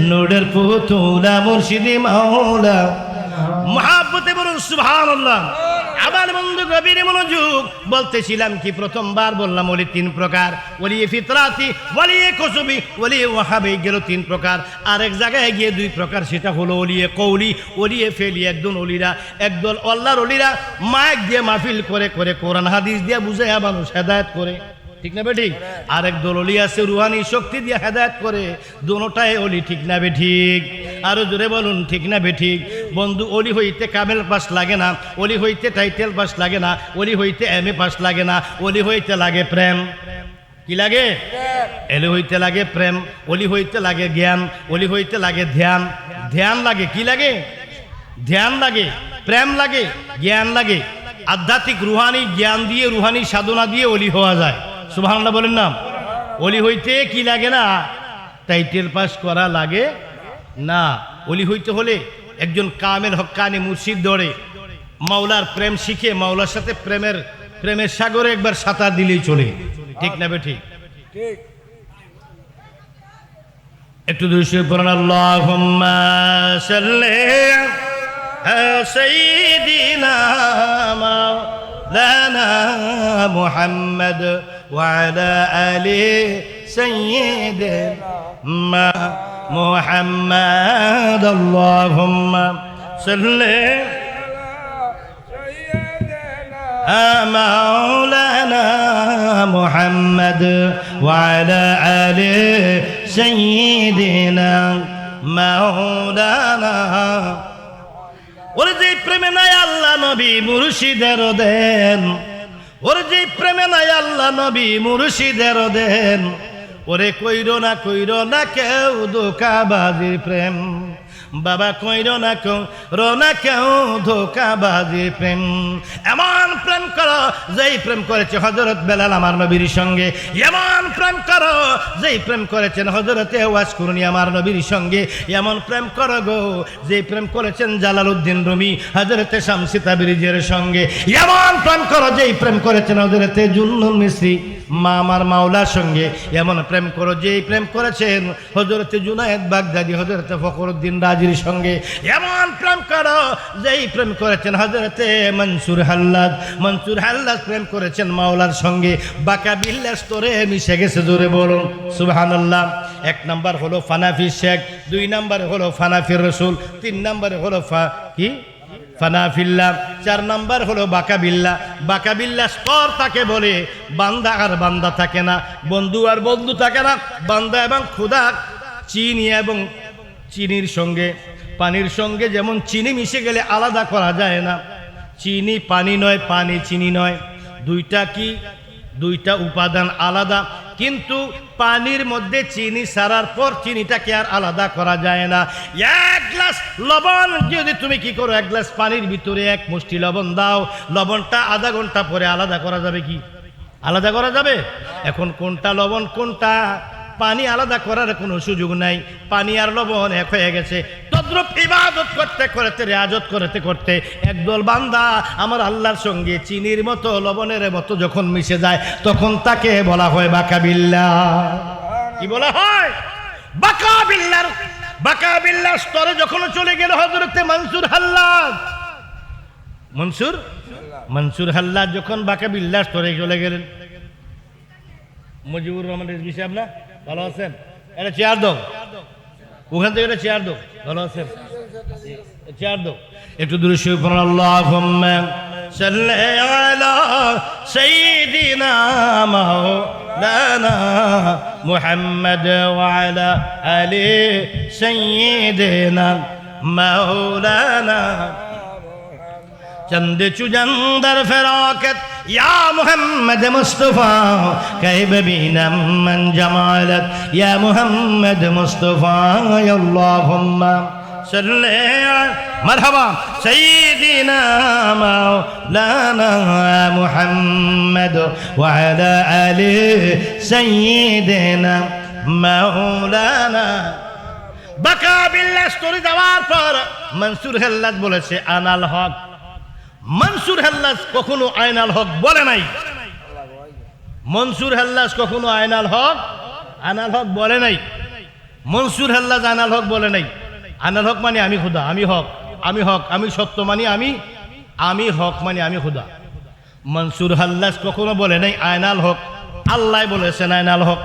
নূরের পুতুলা মুর্শিদি মাওলা। মহাব্বতে বলুন সুবহানাল্লাহ। আবার বন্ধু গভীর মনোযোগ, বলতেছিলাম কি প্রথমবার বললাম ওলি তিন প্রকার, ওলিয়ে ফিতরাতি, ওলিয়ে কসবি, ওলিয়ে ওয়াহাবি, গেল তিন প্রকার। আরেক জায়গায় গিয়ে দুই প্রকার, সেটা হলো ওলিয়ে কৌলি, ওলিয়ে ফেলি। একদল অলিরা, একদল আল্লাহর অলিরা মাইক দিয়ে মাহফিল করে করে কোরআন হাদিস দিয়ে বুঝাইয়া মানুষ হেদায়েত করে, ঠিক না বেঠিক? আরেক দল অলি আছে রুহানি শক্তি দিয়ে হেদায়েত করে, দোনোটাই অলি, ঠিক না বেঠিক? আরো জোরে বলুন ঠিক না বেঠিক? বন্ধু অলি হইতে কামেল পাস লাগে না, অলি হইতে টাইটেল পাস লাগে না, অলি হইতে এমএ পাস লাগে না, অলি হইতে লাগে প্রেম। কি লাগে? এলে হইতে লাগে প্রেম, অলি হইতে লাগে জ্ঞান, অলি হইতে লাগে ধ্যান, ধ্যান লাগে কি লাগে? ধ্যান লাগে, প্রেম লাগে, জ্ঞান লাগে। আধ্যাত্মিক রুহানি জ্ঞান দিয়ে, রুহানি সাধনা দিয়ে অলি হওয়া যায়। সুবহানাল্লাহ বলেন না? অলি হইতে কি লাগে না? টাইটেল পাস করা লাগে না। অলি হইতে হলে একজন কামেল হক্কানি মুর্শিদ ধরে মাওলার প্রেম শিখে মাওলার সাথে প্রেমের সাগরে একবার সাঁতার দিলেই চলে। ঠিক না বে ঠিক? ঠিক। একটু দুইশো পড়ান। আল্লাহুম্মা সাল্লি আলা সাইয়্যিদিনা মাওলানা মুহাম্মদ ওয়া আলা আলি সাইয়্যিদিনা মুহাম্মদ। আল্লাহুম্মা সাল্লি مولانا محمد وعلى آل سيدنا مولانا। ওরে যে প্রেমে নাই আল্লাহ নবী মুর্শিদের দেন, ওরে যে প্রেমে নাই আল্লাহ নবী মুর্শিদের দেন, ওরে কইর না কেউ ধোঁকাবাজির প্রেম, বাবা কইর না কেউ ধোঁকাবাজির প্রেম। এমন প্রেম করো যেই প্রেম করেছে হযরত বেলাল আমার নবীর সঙ্গে, এমন প্রেম করো যেই প্রেম করেছেন হযরত ওয়াস কুরনি আমার নবীর সঙ্গে, এমন প্রেম করো গো যেই প্রেম করেছেন জালালউদ্দিন রুমি হযরত শামসী তাবরিজের সঙ্গে, এমন প্রেম করো যেই প্রেম করেছেন হযরত জুন্নুন মিসরি মা আমার মাওলার সঙ্গে, এমন প্রেম করো যেই প্রেম করেছেন হযরত জুনায়েদ বাগদাদি হযরত ফখরুদ্দিন রাজির সঙ্গে, এমন প্রেম করো যেই প্রেম করেছেন হযরত মনসুর হাল্লাজ প্রেম করেছেন মাওলার সঙ্গে। বাঁকা বিল্লাহ স্তরে মিশে গেছে, জোরে বলুন সুবহানাল্লাহ। এক নাম্বার হলো ফানাফি শেখ, দুই নাম্বার হলো ফানাফির রসুল, তিন নাম্বারে হলো ফানাফিল্লাহ, চার নাম্বার হলো বাকাবিল্লাহ স্তর তাকে বলে। বান্দা আর বান্দা থাকে না, বন্ধু আর বন্ধু থাকে না। বান্দা এবং খোদা চিনি এবং চিনির সঙ্গে পানির সঙ্গে যেমন চিনি মিশে গেলে আলাদা করা যায় না, চিনি পানি নয়, পানি চিনি নয়, দুইটা উপাদান আলাদা। কিন্তু পানির মধ্যে চিনি ছাড়ার পর চিনিটাকে আর আলাদা করা যায় না। এক গ্লাস লবণ যদি তুমি কি করো, এক গ্লাস পানির ভিতরে এক মুষ্টি লবণ দাও, লবণটা আধা ঘন্টা পরে আলাদা করা যাবে কি? আলাদা করা যাবে? এখন কোনটা লবণ কোনটা পানি আলাদা করার কোনো সুযোগ নাই, পানি আর লবণ এক হয়ে গেছে। তদ্রূপ ইবাদত করতে করতে, রিয়াজত করতে করতে একদল বান্দা আমার আল্লাহর সঙ্গে চিনির মতো লবণের মতো যখন মিশে যায়, তখন তাকে বলা হয় বাকাবিল্লাহ। কি বলা হয়? বাকাবিল্লাহ স্তরে যখন চলে গেল হযরতে মনসুর হাল্লাজ যখন বাকাবিল্লাহ স্তরে চলে গেলেন, মুজিবুর রহমান রিজভী সাহেব না, ভালো আছেন? এটা চেয়ার দাও, ওখান থেকে এটা চেয়ার দাও, ভালো আছেন? চেয়ার দাও। একটু দূরে শুয়ে পড়ুন। আল্লাহুম্মা সাল্লি আলা সাইয়্যিদিনা মাওলানা মুহাম্মদ ওয়া আলা আলি সাইয়্যিদিনা মাওলানা। चंद चुजंदर फराकत या मोहम्मद मुस्तफ़ा कैब बीनम मन जमालत या मोहम्मद मुस्तफ़ा अल्लाहुम्मा सल्ले मरहबा सय्यिदिना मौलाना मुहम्मद व अला आलि सय्यिदिना मौलाना। বাকাবিল্লাহ স্তরে যাওয়ার পর মনসুর হাল্লাজ বলেছে আনাল হক। মনসুর হাল্লাজ কখনো আয়নাল হক বলে নাই। মনসুর হাল্লাজ কখনো আনাল হক বলে নাই। মনসুর হাল্লাজ আনাল হক বলে নাই। আনাল হক মানে আমি খুদা, আমি হক, আমি সত্য মানে আমি হক মানে আমি খুদা। মনসুর হাল্লাজ কখনো বলে নাই আয়নাল হক, আল্লাহ বলেছেন আয়নাল হক।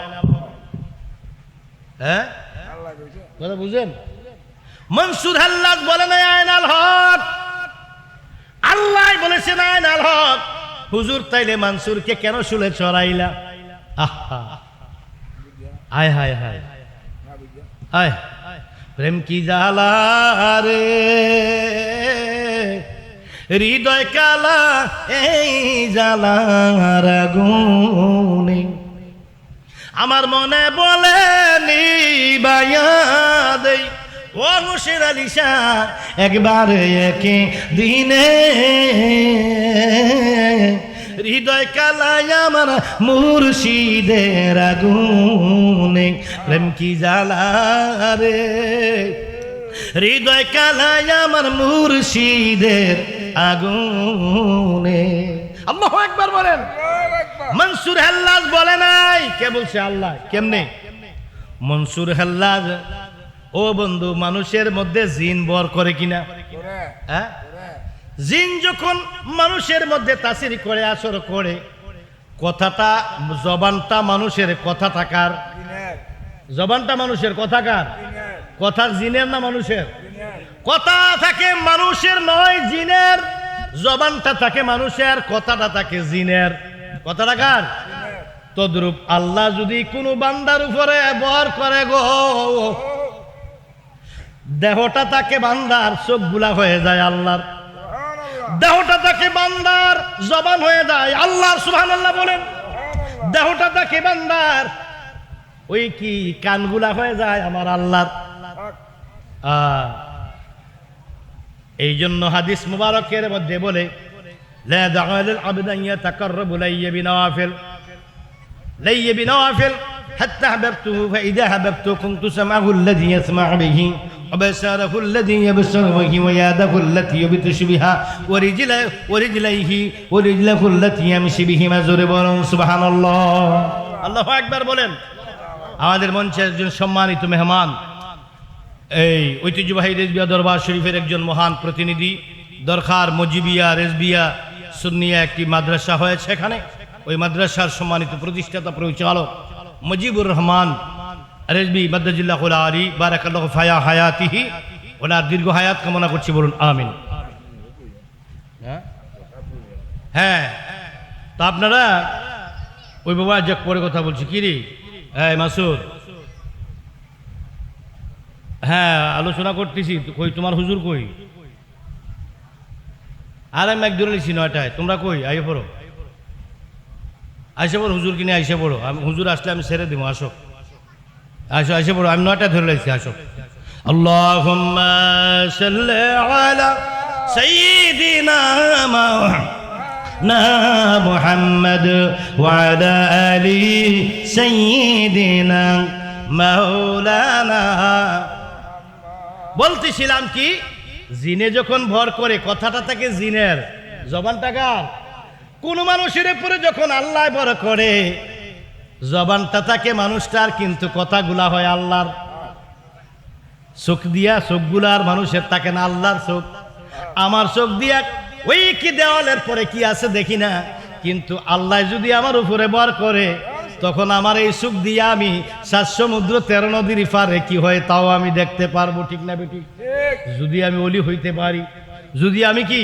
হ্যাঁ, কথা বুঝেন? মনসুর হাল্লাজ বলে নাই আয়নাল হক, আল্লাহ বলেছেন আয়নাল হক। হুজুর তাইলে মনসুরকে কেন শুলে চড়াইলা? আয় হায় হায় আয়, প্রেম কি জ্বালা রে, হৃদয় কালা এই জ্বালার আগুনে। আমার মনে বলে নিবাইয়া দেই ও মুর্শিদ আলী শাহ একবার একে দিনে হৃদয় কালাই আমার মুর্শিদের আগুনে প্রেম কি জ্বালা রে হৃদয় কালাই আমার মুর্শিদের আগুনে আল্লাহু আকবার বলেন। মনসুর হাল্লাজ বলে নাই, কে বলছে? আল্লাহ। কেমনে? মনসুর হাল্লাজ ও বন্ধু মানুষের মধ্যে জিন বর করে কিনা? হ্যাঁ, জিন যখন মানুষের মধ্যে তাসির করে আসর করে, কথাটা জবানটা মানুষের কথাটা কার? জবানটা মানুষের কথা কার? কথা জিনের না মানুষের? কথা থাকে মানুষের নয় জিনের, জবানটা থাকে মানুষের, কথাটা থাকে জিনের। কথাটা কার? তদ্রূপ আল্লাহ যদি কোনো বান্দার উপরে বর করে গো, দেহটা তাকে বান্দার চোখগুলা হয়ে যায় আল্লাহর, দেহটা তাকে বান্দার জবান হয়ে যায় আল্লাহর, সুবহানাল্লাহ বলেন। দেহটা তাকে বান্দার ওই কি কানগুলা হয়ে যায় আমার আল্লাহর। এই জন্য হাদিস মুবারকের মধ্যে বলে লা দাআলিল আবদা ইয়াতাকাররাবু ইলাইয়া বিনওয়াফিল লাইয়া বিনওয়াফিল হাত্তা হাবাবতুহু ফাইদা হাবাবতু কুনতু সামাহু আল্লাযী ইয়াসমা'ু বিহি ওয়া বাসারাহু আল্লাযী ইয়াবসারু বিহি ওয়া ইয়াদাহু আল্লাতী ইয়াবতিশু বিহা ওয়া রিজলাহু আল্লাতী ইয়ামশি বিহিমা। জোরে বলুন সুবহানাল্লাহ। আল্লাহু আকবার বলেন। আমাদের মঞ্চে একজন সম্মানিত মেহমান, এই ঐতিহ্যবাহী রেজবিয়া দরবার শরীফের একজন মহান প্রতিনিধি। দরকার মজিবিয়া রেজবিয়া সুন্নিয়া একটি মাদ্রাসা হয়েছে এখানে, ওই মাদ্রাসার সম্মানিত প্রতিষ্ঠাতা পরিচালক মুজিবুর রহমান রেজবি মাদ্দাজিল্লাহুল আলী বারাকাল্লাহু ফায়া হায়াতিহি, ওনার দীর্ঘ হায়াত কামনা করছি, বলুন আমিন। হ্যাঁ, তা আপনারা ওই বাবা যাক পরে কথা বলছি কি রে, হ্যাঁ মাসুদ, হ্যাঁ আলোচনা করতেছি, কই তোমার হুজুর কই? আর আমি এক ধরে নিছি 9টায়, তোমরা কই? আইসে পড়ো, আইসে পড়ো, হুজুর কিনে আইসে পড়ো। আমি হুজুর আসলে আমি ছেড়ে দিব, আসো আসো আইসে পড়ো, আমি 9টায় ধরে লাইছি, আসো। আল্লাহুম্মা সাল্লি আলা সাইয়্যিদিনা মুহাম্মদ ওয়া আলা আলি সাইয়্যিদিনা মাওলানা। বলতেছিলাম কি, জিনে যখন ভর করে কথাটা থাকে জিনের, জবানটা কার? কোন মানুষের উপরে যখন আল্লাহ ভর করে জবানটা থাকে মানুষটার, কিন্তু কথাগুলা হয় আল্লাহর। চোখ দিয়া চোখগুলার মানুষের থাকে না, আল্লাহর চোখ। আমার চোখ দিয়া ওই কি দেওয়ালের পরে কি আছে দেখি না, কিন্তু আল্লাহ যদি আমার উপরে ভর করে তখন আমার এই চোখ দিয়া আমি 7 সমুদ্র 13 নদীর পারে কি হয় তাও আমি দেখতে পারবো, ঠিক না বেটি? যদি আমি ওলি হইতে পারি, যদি আমি কি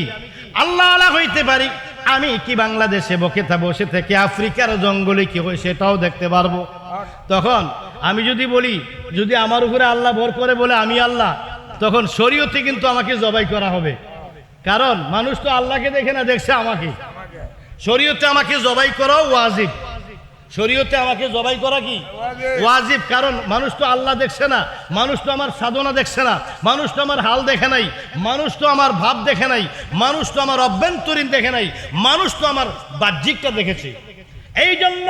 আল্লাহ আলা হইতে পারি, আমি কি বাংলাদেশে বসে থেকে আফ্রিকার জঙ্গলে কি হয় সেটাও দেখতে পারবো। তখন আমি যদি বলি, যদি আমার উপরে আল্লাহ ভর করে বলে আমি আল্লাহ, তখন শরীয়তে কিন্তু আমাকে জবাই করা হবে, কারণ মানুষ তো আল্লাহকে দেখে না, দেখছে আমাকে। শরীয়তে আমাকে জবাই করাও ওয়াজিব, শরীয়তে আমাকে জবাই করা কি ওয়াজিব, কারণ মানুষ তো আল্লাহ দেখছে না, মানুষ তো আমার সাধনা দেখছে না, মানুষ তো আমার হাল দেখে নাই, মানুষ তো আমার ভাব দেখে নাই, মানুষ তো আমার অভ্যন্তরীণ দেখে নাই, মানুষ তো আমার বাহ্যিকটা দেখেছে। এই জন্য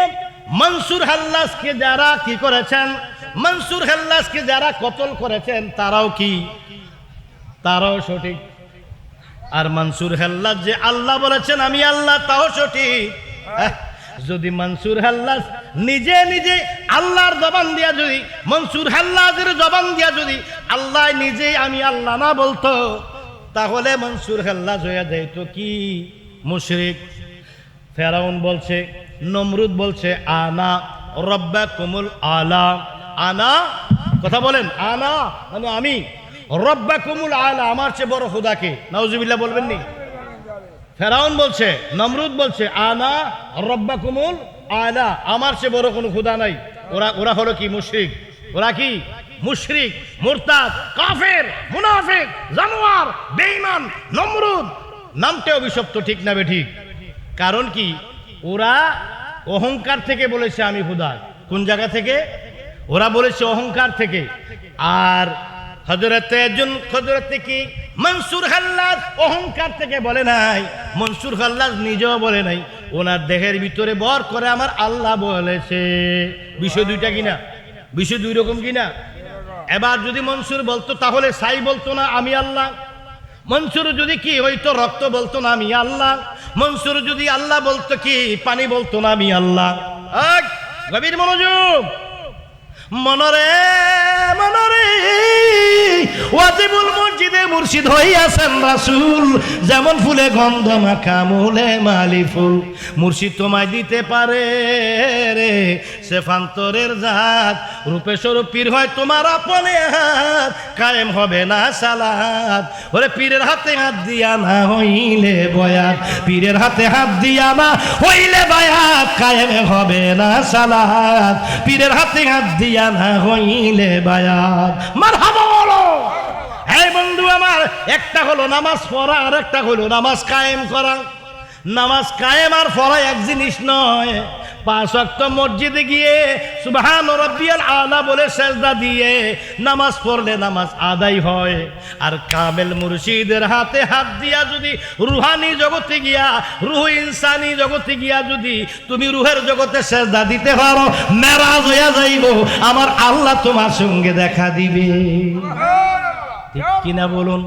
মনসুর হাল্লাজকে যারা কি করেছেন, মনসুর হাল্লাজকে যারা কতল করেছেন তারাও কি, তারাও সঠিক। আর মনসুর হাল্লাজ যে আল্লাহ বলেছেন আমি আল্লাহ, তাও সঠিক। যদি মনসুর হাল্লাজ নিজে নিজে আল্লাহর জবান দিয়া, যদি মনসুর হাল্লাজের জবান দিয়া যদি আল্লাহ নিজে আমি আল্লাহ না বলতো, তাহলে মনসুর হাল্লাজ হয়ে যেত কি মুশরিক। ফেরাউন বলছে, নমরুদ বলছে আনা রব্বাকুমুল আলা, আনা কথা বলেন, আনা মানে আমি, রব্বাকুমুল আলা আমার চেয়ে বড় খোদাকে, নাউজুবিল্লাহ বলবেন নি? ফেরাউন বলছে, নমরুদ বলছে আনা রব্বাকুমুল আলা, আমার চেয়ে বড় কোনো খোদা নাই। ওরা হলো কি মুশরিক, ওরা কি মুশরিক, মুরতাদ, কাফের, মুনাফিক, জানোয়ার, বেঈমান। নমরুদ নামটা অভিশপ্ত, ঠিক না বেঠিক? কারণ কি, ওরা অহংকার থেকে বলেছে আমি খোদা, কোন জায়গা থেকে? ওরা বলেছে অহংকার থেকে। আর হযরতে কি মনসুর হাল্লাজ অহংকার থেকে বলে নাই, মনসুর হাল্লাজ নিজেও বলে নাই, ওনার দেহের ভিতরে বর করে আমার আল্লাহ বলেছে। বিষয় দুইটা কিনা? বিষয় দুই রকম কিনা? এবার যদি মনসুর বলতো তাহলে সাই বলতো না আমি আল্লাহ। মনসুর যদি কি হইতো রক্ত বলতো না আমি আল্লাহ। মনসুর যদি আল্লাহ বলতো কি পানি বলতো না আমি আল্লাহ। গভীর মনোযোগ। মনরে মনরে ওয়াজিবুল মসজিদে মুর্শিদ হইয়াছেন রাসূল, যেমন ফুলে গন্ধ মাখা মূলে মালি ফুল। মুর্শিদ তোমায় দিতে পারে রে সেফান্তরের জাত, রূপে স্বরূপ পীর হয় তোমার আপনে হাত, কায়েম হবে না সালাত। ওরে পীরের হাতে হাত দিয়া না হইলে বয়াত, পীরের হাতে হাত দিয়া না হইলে বয়াত, কায়েম হবে না সালাত। পীরের হাতে হাত দিয়া না হইলে বায়াত। মারহাবা বলো। এই বন্ধু আমার, একটা হলো নামাজ পড়া আর একটা হলো নামাজ কায়েম করা। নামাজ কায়েম আর পড়া এক জিনিস নয়। 5 ওয়াক্ত মসজিদে গিয়ে সুবহান রাব্বিয়াল আলা বলে সেজদা দিয়ে নামাজ পড়লে নামাজ আদায় হয়। আর কামেল মুর্শিদের হাতে হাত দিয়া যদি রুহানি জগতে গিয়া, রুহ ইনসানি জগতে গিয়া যদি তুমি রুহের জগতে সেজদা দিতে পারো, মেরাজ হইয়া যাইব, আমার আল্লাহ তোমার সঙ্গে দেখা দিবে। ঠিক কিনা বলুন?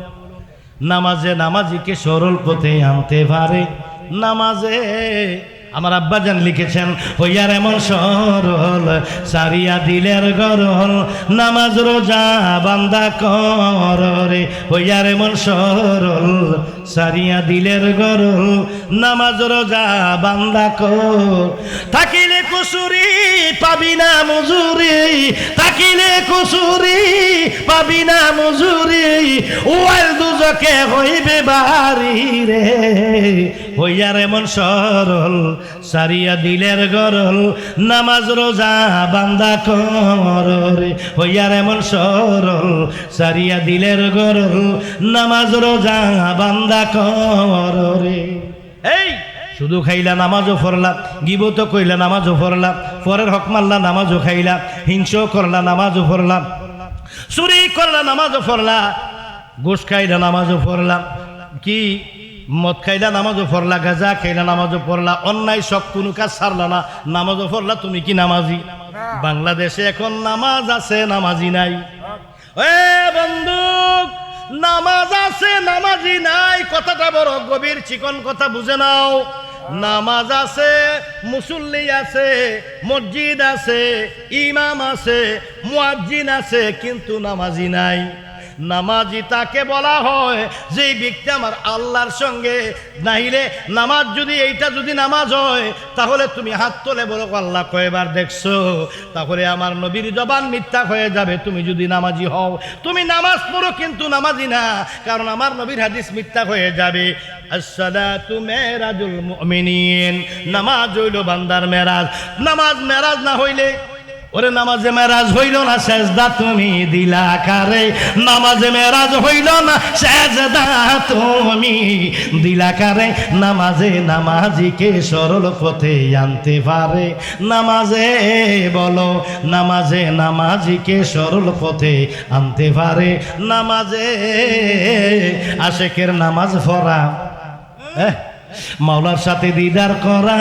নামাজে নামাজিকে সরল পথে আনতে পারে। নামাজে আমার আব্বাজান লিখেছেন, হইয়ার এমন সরল সারিয়া দিলের গরল, নামাজ রোজা বান্দা কররে। হইয়ার এমন সরল সারিয়া দিলের গরল, নামাজ রোজা বান্দা কর। থাকিলে কুসুরি পাবি না মজুরি, থাকিলে কুসুরি পাবি না মজুরি, ওয়াল দুজকে হইবে বাড়ি রে। হইয়ার এমন সরল সারিয়া দিলের গরল, নামাজ রোজা বান্দা কররে। হইয়ার এমন সরল সারিয়া দিলের গরল, নামাজ রোজা বান্দা কররে। এই শুধু খাইলা নামাজও পড়লা, গিবত কইলা নামাজও পড়লা, পরের হক মারলা নামাজও খাইলা, হিংসা করলা নামাজও পড়লা, চুরি করলা নামাজও পড়লা, ঘুষ খাইলা নামাজও পড়লা, কি মদ খাইলা নামাজও পড়লা, গাঁজা খাইলা নামাজও পড়লা, অন্যায় সব কোনো কাজ ছাড়লা না, নামাজও পড়লা, তুমি কি নামাজি? বাংলাদেশে এখন নামাজ আছে নামাজি নাই। এ বন্ধু, নামাজ আছে নামাজি নাই, কথাটা বড় গভীর চিকন কথা, বুঝে নাও। নামাজ আছে, মুসল্লি আছে, মসজিদ আছে, ইমাম আছে, মুয়াজ্জিন আছে, কিন্তু নামাজি নাই। নামাজি তাকে বলা হয় যে ব্যক্তি আমার আল্লাহর সঙ্গে নাইলে নামাজ যদি এইটা যদি নামাজ হয়, তাহলে তুমি হাত তোলে বলো আল্লাহ কয়বার দেখছো, তাহলে আমার নবীর জবান মিথ্যা হয়ে যাবে। তুমি যদি নামাজি হও, তুমি নামাজ পড়ো কিন্তু নামাজি না, কারণ আমার নবীর হাদিস মিথ্যা হয়ে যাবে। আসসালাতু মেরাজুল মুমিনিন, নামাজ হইল বান্দার মেরাজ। নামাজ মেরাজ না হইলে, ওরে নামাজে মেরাজ হইল না সেজদা তুমি দিলা কারে, নামাজে মেরাজ হইল না সেজদা তুমি দিলা কারে। নামাজে নামাজিকে সরল পথে আনতে পারে। নামাজে বলো, নামাজে নামাজিকে সরল পথে আনতে পারে। নামাজে আশেকের নামাজ পড়া, মাওলার সাথে দিদার করা,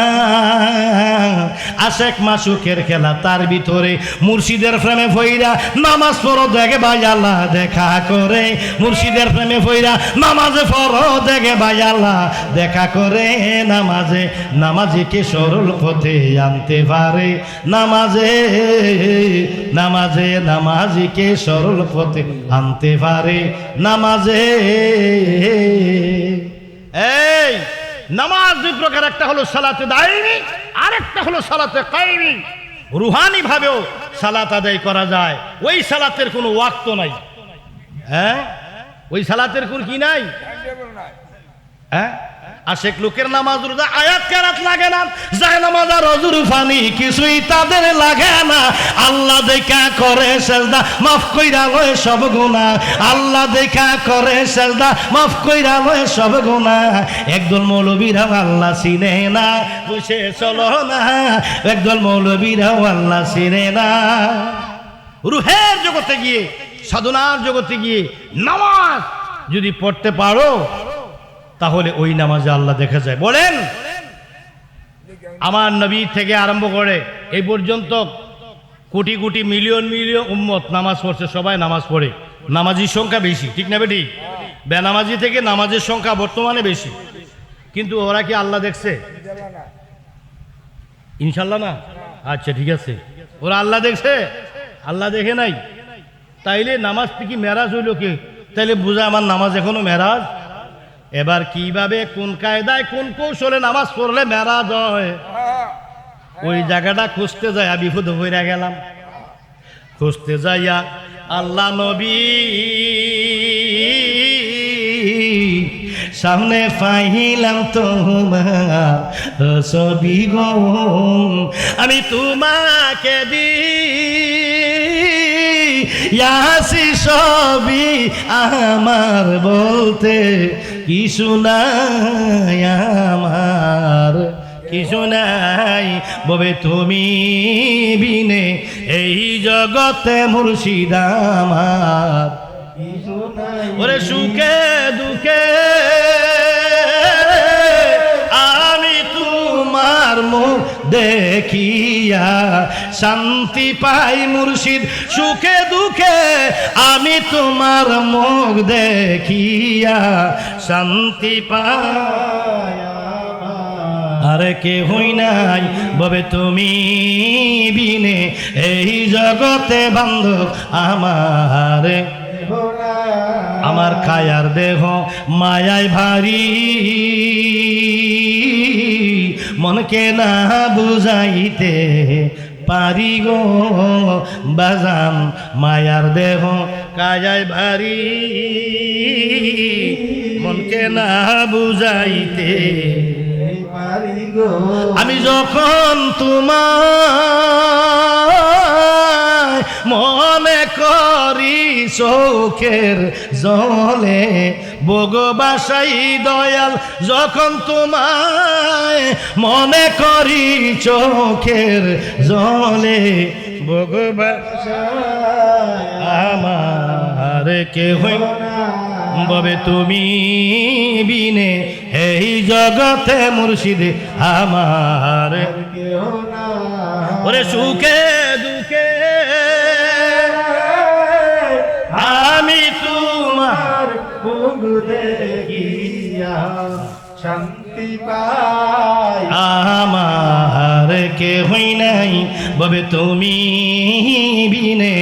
আশেক মাসুকের খেলা, তার ভিতরে মুর্শিদের প্রেমে ফইরা নামাজ পড়ো দেখে ভাই আল্লাহ দেখা করে। মুর্শিদের প্রেমে ফইরা নামাজে পড়ো দেখে ভাই আল্লাহ দেখা করে। নামাজে নামাজিকে সরল পথে আনতে পারে। নামাজে নামাজে নামাজিকে সরল পথে আনতে পারে। নামাজে এই নামাজ দুই প্রকার, একটা হলো সালাতে দাইমি, আরেকটা হলো সালাতে কায়েমি। রুহানি ভাবেও সালাত আদায় করা যায়, ওই সালাতের কোনো ওয়াক্ত নাই। ওই সালাতের কোন কি নাই? আশেক লোকের নামাজ রোজা আয়াত কেরাত লাগে না, যায় নামাজ আর অজুর ফানি কিছুই তাদের লাগে না। আল্লাহ দেখা করে সেজদা মাফ কইরা লয় সব গুনাহ, আল্লাহ দেখা করে সেজদা মাফ কইরা লয় সব গুনাহ। একদল মৌলবীরাও আল্লাহ চিনে না, বসে চলো না, একদল মৌলবীরাও আল্লাহ চিনে না। রুহের জগতে গিয়ে, সাধনার জগতে গিয়ে নামাজ যদি পড়তে পারো তাহলে ওই নামাজে আল্লাহ দেখা যায়। বলেন আমার নবী থেকে আরম্ভ করে এই পর্যন্ত কোটি কোটি মিলিয়ন মিলিয়ন উম্মত নামাজ পড়ছে, সবাই নামাজ পড়ে, নামাজির সংখ্যা বেশি, ঠিক না বেটি? বেনামাজি থেকে নামাজের সংখ্যা বর্তমানে বেশি, কিন্তু ওরা কি আল্লাহ দেখছে? ইনশাল্লাহ না। আচ্ছা ঠিক আছে, ওরা আল্লাহ দেখছে? আল্লাহ দেখে নাই। তাইলে নামাজ কি মেরাজ হইল কি? তাইলে বুঝা আমার নামাজ এখনো মেরাজ। এবার কিভাবে কোন কায়দায় কোন কৌশলে নামাজ পড়লে মেরাজ হয় ওই জায়গাটা খুঁজতে যাইয়া বিপদ হইয়া গেলাম। খুঁজতে যাইয়া আল্লাহ নবী সামনে পাইলাম তোমার ছবি গো, আমি তোমাকে দিয়াছি সবই আমার, বলতে কিছু নাই আমার, কিছু নাই ববে তুমি বিনে এই জগতে মুর্শিদ আমার, কিছু নাই। ওরে সুখে দুঃখে আমি তোমার মুখ দেখিয়া শান্তি পাই মুর্শিদ, সুখে দুঃখে আমি তোমার মুখ দেখিয়া শান্তি পাই। আরে কে হই নাই ববে তুমি বিনে এই জগতে বান্ধব আমার, আমার কায়ার দেহ মায়ায় ভারী, মনকে না বুঝাইতে পারি গো বাজান, মায়ার দেহ কায়ায় ভারী, মনকে না বুঝাইতে পারি গো। আমি যখন তোমার মনে করি চোখের জলে বগবাসাই দয়াল, যখন তোমায় মনে করি চোখের জলে বগবাসাই আমার, কে হই ববে তুমি বিনে এই জগতে মুর্শিদ আমার, ওরে সুখে দুঃখে আমি তোমার মুখ দেখিয়া শান্তি পাই, আমার কে হই নাই ববে তুমি বিনে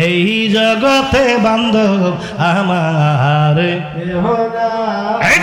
এই জগতে বান্ধব আমার।